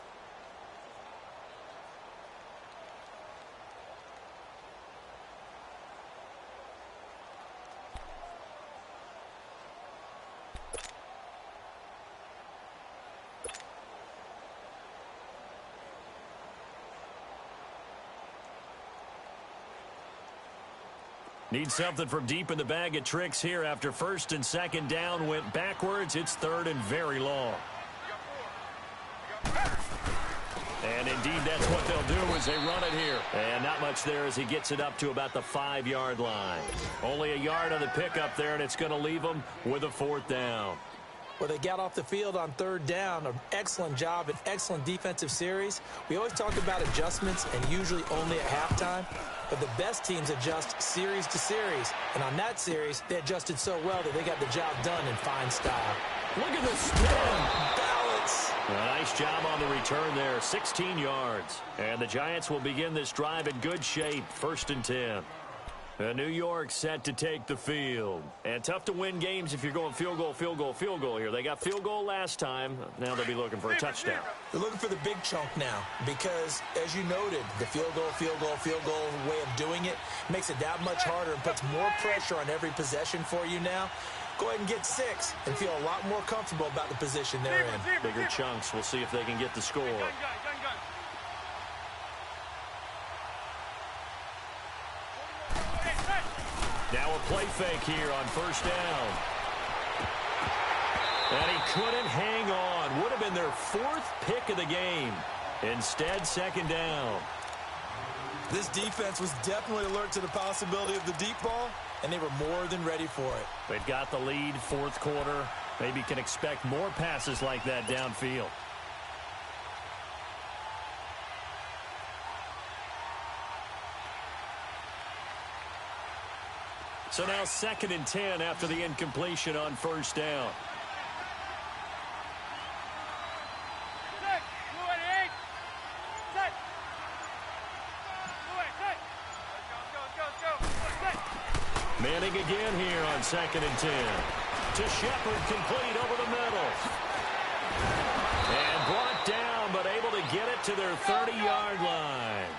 Need something from deep in the bag of tricks here after 1st and 2nd down went backwards. It's 3rd and very long. And indeed, that's what they'll do as they run it here. And not much there as he gets it up to about the 5-yard line. Only a yard on the pickup there, and it's going to leave them with a 4th down. Well, they got off the field on 3rd down. An excellent job, an excellent defensive series. We always talk about adjustments and usually only at halftime. But the best teams adjust series to series. And on that series, they adjusted so well that they got the job done in fine style. Look at the spin. Balance. A nice job on the return there. 16 yards. And the Giants will begin this drive in good shape. 1st and 10. New York set to take the field. And tough to win games if you're going field goal, field goal, field goal here. They got field goal last time. Now they'll be looking for a touchdown. They're looking for the big chunk now because, as you noted, the field goal way of doing it makes it that much harder and puts more pressure on every possession for you now. Go ahead and get 6 and feel a lot more comfortable about the position they're in. Bigger chunks. We'll see if they can get the score. Now a play fake here on 1st down. And he couldn't hang on. Would have been their 4th pick of the game. Instead, 2nd down. This defense was definitely alert to the possibility of the deep ball, and they were more than ready for it. They've got the lead, 4th quarter. Maybe can expect more passes like that downfield. So now 2nd and 10 after the incompletion on 1st down. Manning again here on 2nd and 10. To Shepard, complete over the middle. And brought down, but able to get it to their 30-yard line.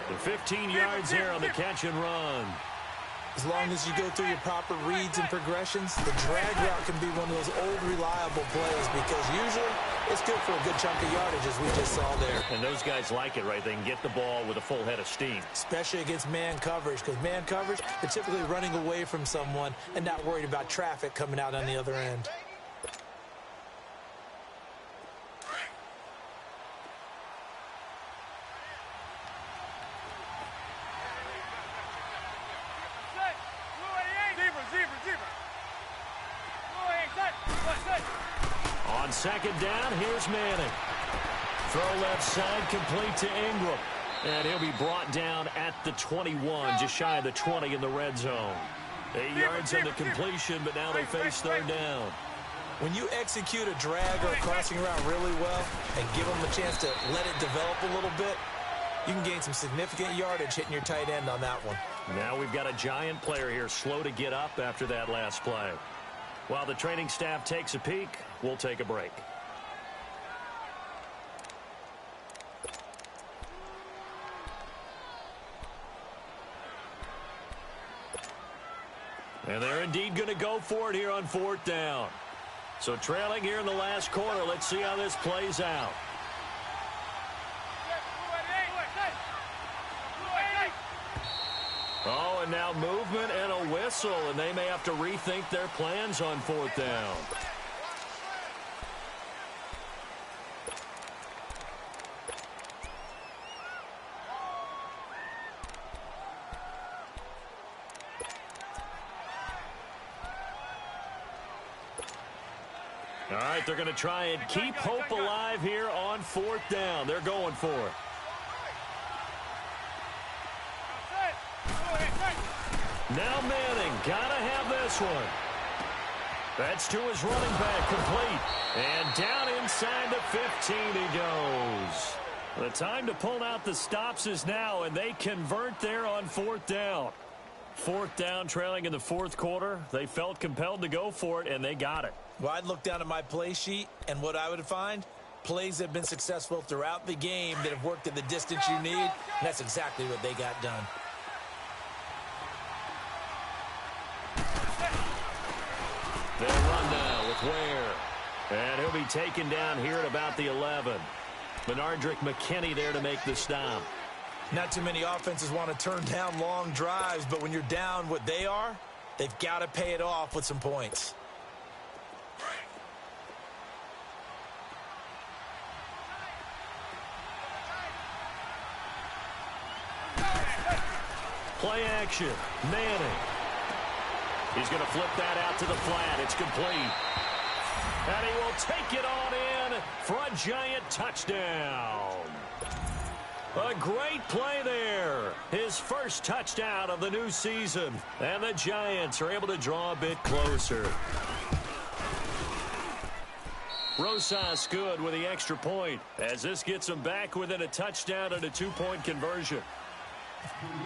The 15 yards there on the catch and run. As long as you go through your proper reads and progressions, the drag route can be one of those old reliable plays because usually it's good for a good chunk of yardage as we just saw there. And those guys like it, right? They can get the ball with a full head of steam. Especially against man coverage because man coverage, they're typically running away from someone and not worried about traffic coming out on the other end. On second down, here's Manning. Throw left side, complete to Ingram. And he'll be brought down at the 21, just shy of the 20 in the red zone. 8 yards on the completion, but now they face third down. When you execute a drag or a crossing route really well and give them a chance to let it develop a little bit, you can gain some significant yardage hitting your tight end on that one. Now we've got a giant player here slow to get up after that last play. While the training staff takes a peek, we'll take a break. And they're indeed going to go for it here on fourth down. So trailing here in the last quarter, let's see how this plays out. Oh, and now movement and a whistle, and they may have to rethink their plans on fourth down. All right, they're going to try and keep hope alive here on fourth down. They're going for it. Now Manning, gotta have this one. That's to his running back, complete. And down inside the 15 he goes. The time to pull out the stops is now, and they convert there on fourth down. Fourth down, trailing in the fourth quarter. They felt compelled to go for it, and they got it. Well, I'd look down at my play sheet, and what I would find, plays that have been successful throughout the game that have worked at the distance you need, and that's exactly what they got done. They run now with Ware. And he'll be taken down here at about the 11. Benardrick McKinney there to make the stop. Not too many offenses want to turn down long drives, but when you're down what they are, they've got to pay it off with some points. Play action. Manning. He's going to flip that out to the flat. It's complete. And he will take it on in for a giant touchdown. A great play there. His first touchdown of the new season. And the Giants are able to draw a bit closer. Rosas good with the extra point, as this gets them back within a touchdown and a two-point conversion.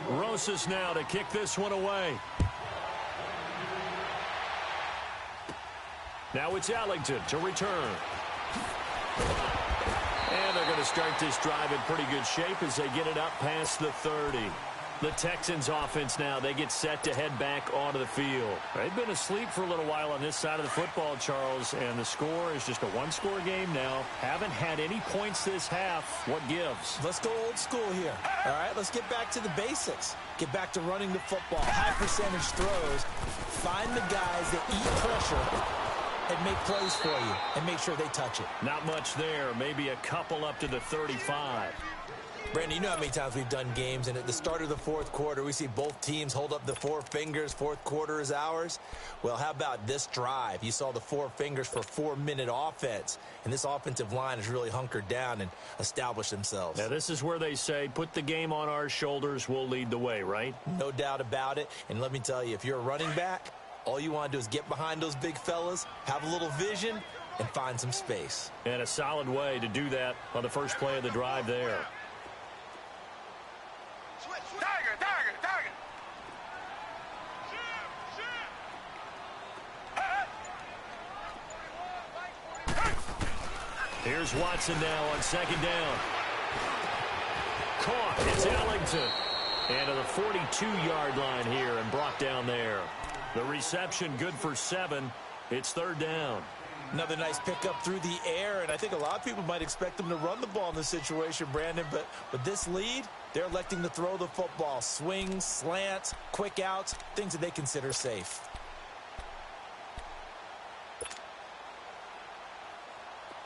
Rosas now to kick this one away. Now it's Ellington to return. And they're going to start this drive in pretty good shape as they get it up past the 30. The Texans offense now, they get set to head back onto the field. They've been asleep for a little while on this side of the football, Charles, and the score is just a one-score game now. Haven't had any points this half. What gives? Let's go old school here. All right, let's get back to the basics. Get back to running the football, high percentage throws. Find the guys that eat pressure and make plays for you and make sure they touch it. Not much there. Maybe a couple up to the 35. Brandon, you know how many times we've done games, and at the start of the fourth quarter, we see both teams hold up the four fingers. Fourth quarter is ours. Well, how about this drive? You saw the four fingers for 4-minute offense, and this offensive line has really hunkered down and established themselves. Now, this is where they say, put the game on our shoulders, we'll lead the way, right? No doubt about it. And let me tell you, if you're a running back, all you want to do is get behind those big fellas, have a little vision, and find some space. And a solid way to do that on the first play of the drive there. Target. Here's Watson now on second down. Caught. It's Ellington. And to the 42-yard line here and brought down there. The reception good for 7. It's third down. Another nice pickup through the air, and I think a lot of people might expect them to run the ball in this situation, Brandon, but with this lead, they're electing to throw the football. Swings, slants, quick outs, things that they consider safe.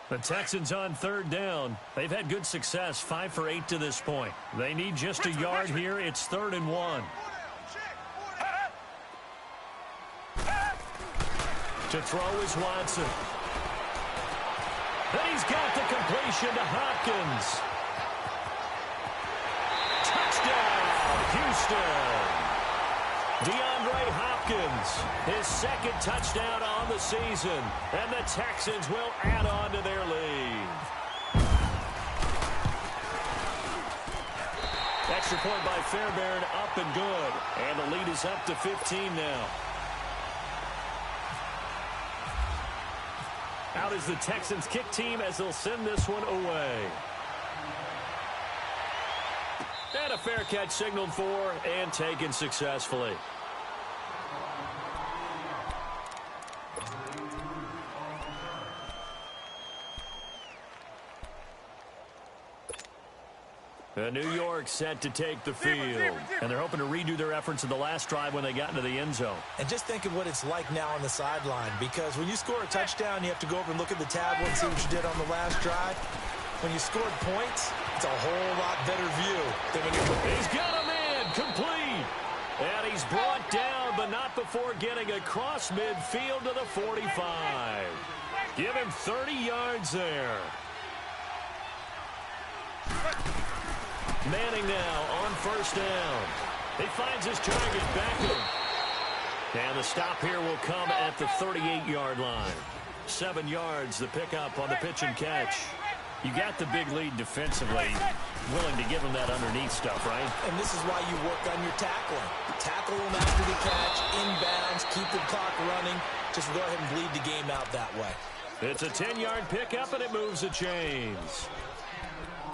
The Texans on third down. They've had good success, 5 for 8 to this point. They need just a yard here. It's 3rd and 1. To throw is Watson. And he's got the completion to Hopkins. Touchdown, Houston. DeAndre Hopkins, his second touchdown on the season, and the Texans will add on to their lead. Extra point by Fairbairn, up and good, and the lead is up to 15 now. Out is the Texans kick team as they'll send this one away. And a fair catch signaled for and taken successfully. New York set to take the field. And they're hoping to redo their efforts in the last drive when they got into the end zone. And just think of what it's like now on the sideline, because when you score a touchdown, you have to go over and look at the tablet and see what you did on the last drive. When you scored points, it's a whole lot better view than when you're... He's got a man complete. And he's brought down, but not before getting across midfield to the 45. Give him 30 yards there. Manning now on first down. He finds his target, Beckham. And the stop here will come at the 38-yard line. 7 yards, the pickup on the pitch and catch. You got the big lead defensively, willing to give him that underneath stuff, right? And this is why you work on your tackling. Tackle them after the catch, inbounds, keep the clock running. Just go ahead and bleed the game out that way. It's a 10-yard pickup, and it moves the chains.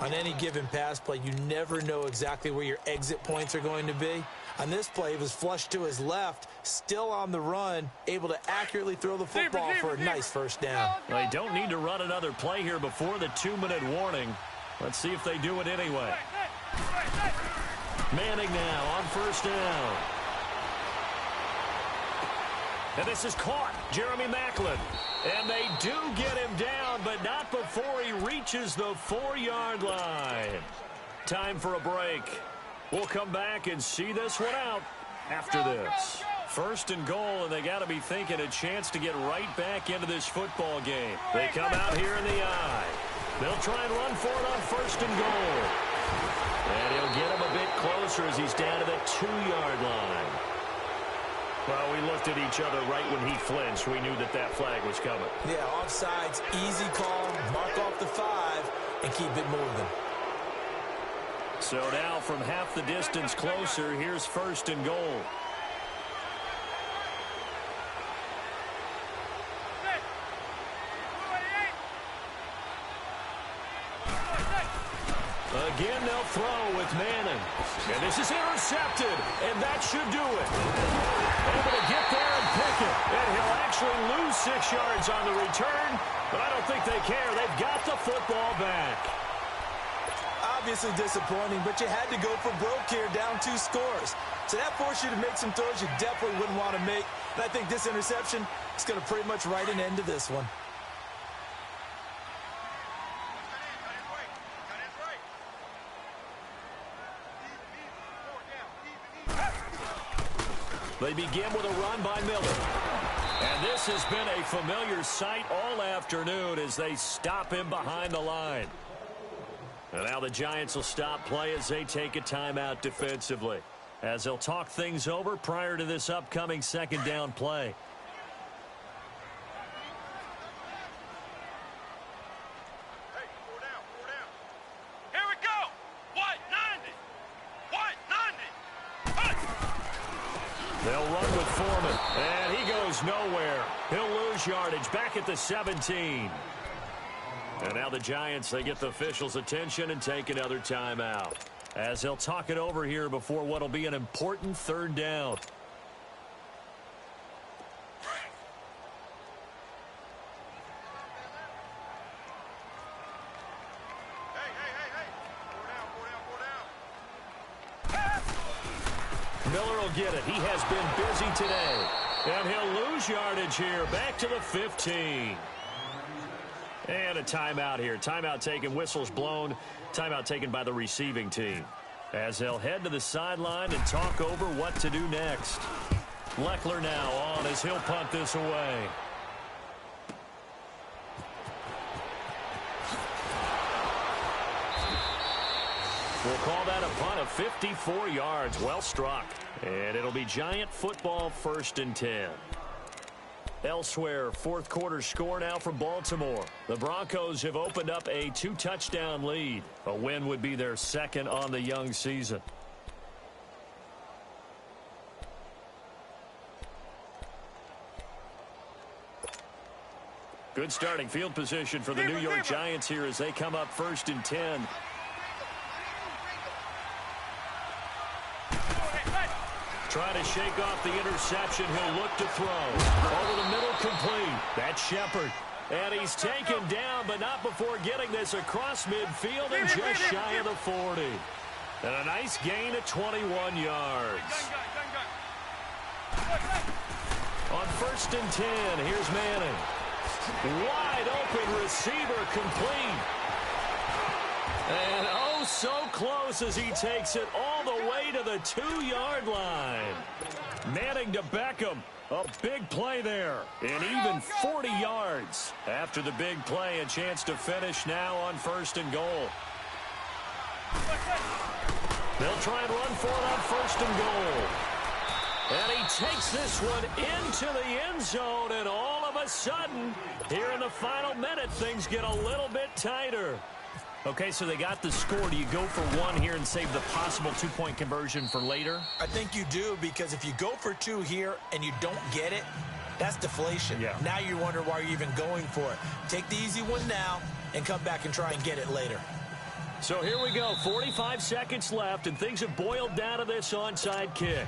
On any given pass play, you never know exactly where your exit points are going to be. On this play, it was flushed to his left, still on the run, able to accurately throw the football for a nice first down. They don't need to run another play here before the 2-minute warning. Let's see if they do it anyway. Manning now on first down. And this is caught. Jeremy Maclin. And they do get him down, but not before he reaches the 4-yard line. Time for a break. We'll come back and see this one out after this. First and goal, and they got to be thinking a chance to get right back into this football game. They come out here in the eye. They'll try and run for it on first and goal. And he'll get him a bit closer as he's down to the 2-yard line. Well, we looked at each other right when he flinched. We knew that that flag was coming. Yeah, offsides, easy call, mark off the 5, and keep it moving. So now from half the distance closer, here's first and goal. Again, they'll throw with Manning. And this is intercepted, and that should do it. Able to get there and pick it. And he'll actually lose 6 yards on the return, but I don't think they care. They've got the football back. Obviously disappointing, but you had to go for broke here, down 2 scores. So that forced you to make some throws you definitely wouldn't want to make. And I think this interception is going to pretty much write an end to this one. They begin with a run by Miller. And this has been a familiar sight all afternoon as they stop him behind the line. And now the Giants will stop play as they take a timeout defensively, as they'll talk things over prior to this upcoming second down play. They'll run with Foreman, and he goes nowhere. He'll lose yardage back at the 17. And now the Giants, they get the officials' attention and take another timeout, as they'll talk it over here before what will be an important third down. Miller will get it. He has been busy today. And he'll lose yardage here. Back to the 15. And a timeout here. Timeout taken. Whistles blown. Timeout taken by the receiving team, as they'll head to the sideline and talk over what to do next. Leckler now on as he'll punt this away. We'll call that a punt of 54 yards. Well struck. And it'll be Giant football, 1st and 10. Elsewhere, fourth quarter score now for Baltimore. The Broncos have opened up a 2-touchdown lead. A win would be their 2nd on the young season. Good starting field position for the New York Giants here as they come up 1st and 10. Trying to shake off the interception. He'll look to throw. Over the middle, complete. That's Shepard. And he's taken down, but not before getting this across midfield and just shy of the 40. And a nice gain of 21 yards. On 1st and 10, here's Manning. Wide open receiver, complete. And oh, so close as he takes it all the way to the 2-yard line. Manning to Beckham. A big play there. And even 40 yards. After the big play, a chance to finish now on 1st and goal. They'll try and run for it on 1st and goal. And he takes this one into the end zone, and all of a sudden, here in the final minute, things get a little bit tighter. Okay, so they got the score. Do you go for one here and save the possible 2-point conversion for later? I think you do, because if you go for 2 here and you don't get it, that's deflation. Yeah. Now you wonder why you're even going for it. Take the easy one now and come back and try and get it later. So here we go, 45 seconds left, and things have boiled down to this onside kick.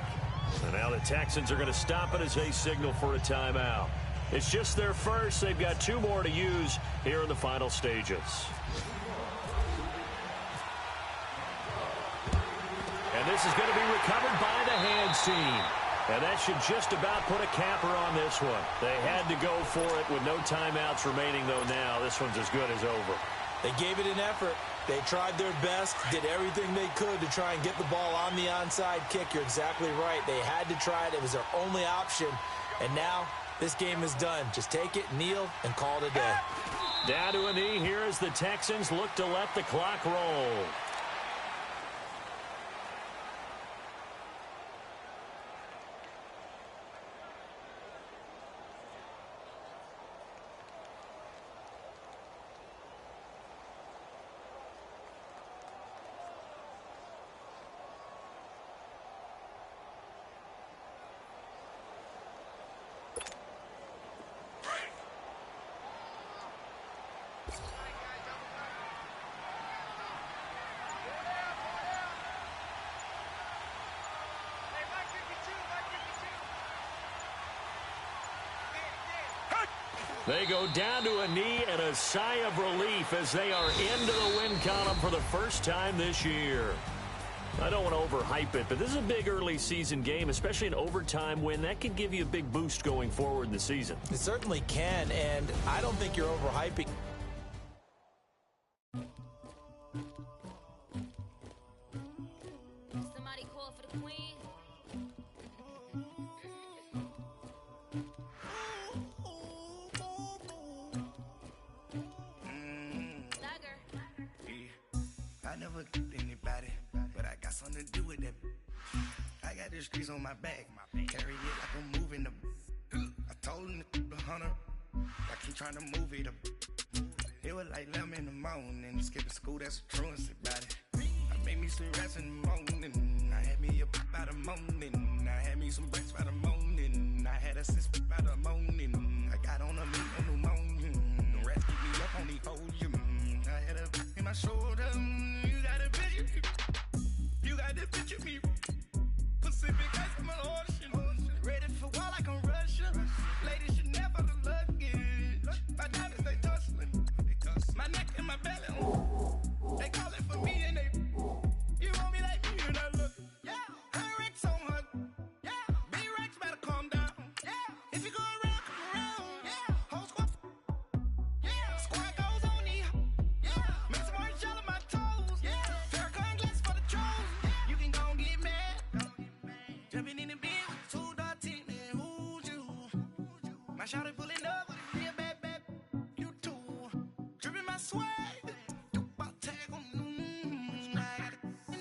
And now the Texans are going to stop it as they signal for a timeout. It's just their first. They've got 2 more to use here in the final stages. And this is going to be recovered by the hands team. And that should just about put a capper on this one. They had to go for it with no timeouts remaining, though now this one's as good as over. They gave it an effort. They tried their best, did everything they could to try and get the ball on the onside kick. You're exactly right. They had to try it. It was their only option. And now this game is done. Just take it, kneel, and call it a day. Down to a knee here as the Texans look to let the clock roll. They go down to a knee and a sigh of relief as they are into the win column for the first time this year. I don't want to overhype it, but this is a big early season game, especially an overtime win. That could give you a big boost going forward in the season. It certainly can, and I don't think you're overhyping. Somebody call for the queen. I never anybody, but I got something to do with that. I got the streets on my back, carry it like I'm moving the. I told him the hunter, I keep trying to move it up. It was like 11 in the morning, skipping school, that's a truancy about it. I made me some rest in the morning, I had me up by the morning, I had me some breaks by the morning, I had a sis by the morning, I got on a new morning, the rest keep me up on the podium, I had a in my shoulder, you got a picture, you got the picture me, Pacific ice in my ocean, ready for war like I'm Russian, ladies should never the luggage, my diamonds they tussling, my neck and my belly, they call it for me and they, you want me like me and I look, yeah, her Rex on her, yeah, B-Rex better calm down, yeah, if you go around, come around, yeah, whole squad, yeah, squad goes on the, yeah, make some orange gel on my toes, yeah, Farrakhan glass for the trolls, you can go and get mad, jumping in the bin, 2 dot 10, and who's you, my shawty pulling up with a real bad, you too, dripping my swag, do about tag on, I got it,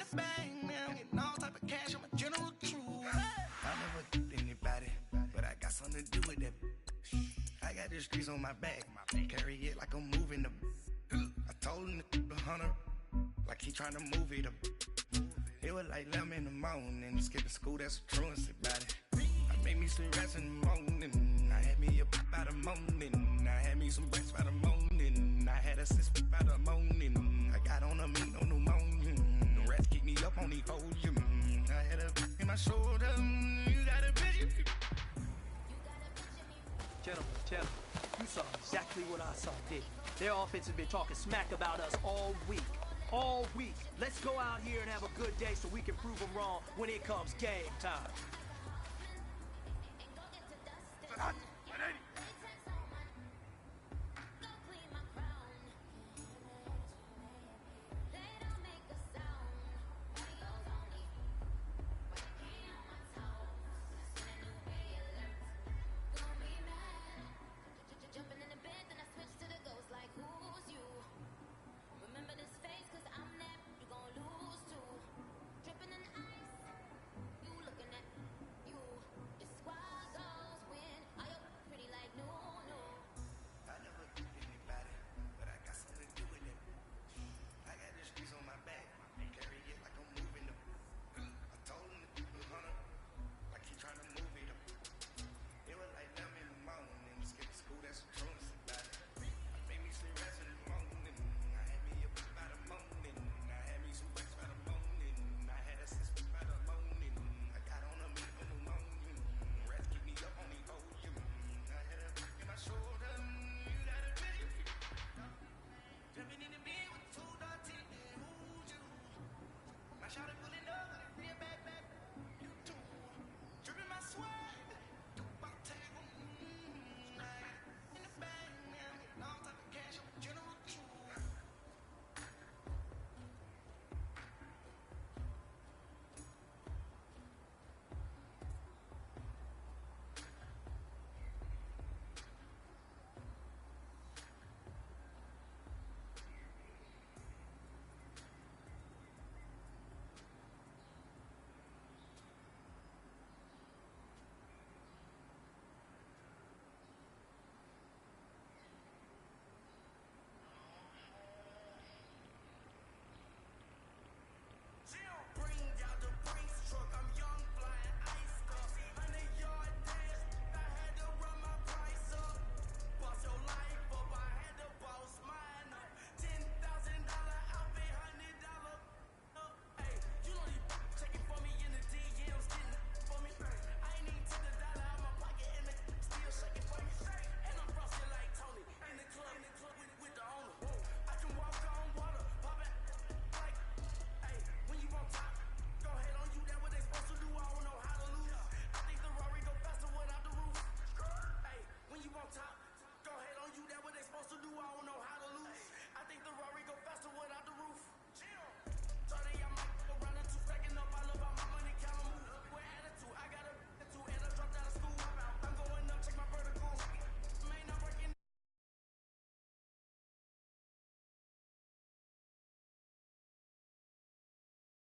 got the streets on my back. Carry it like I'm moving the. I told him the hunter, like he trying to move it up. It was like 11 in the morning, skipping school, that's a truancy about it. I made me some rest in the morning. I had me up by the morning. I had me some breaks by the morning. I had a six by the morning. I got on a meat, no pneumonia. The rats keep me up on the podium. I had a in my shoulder. You got a bitch. Gentlemen, you saw exactly what I saw, did you? Their offense has been talking smack about us all week. All week. Let's go out here and have a good day so we can prove them wrong when it comes game time.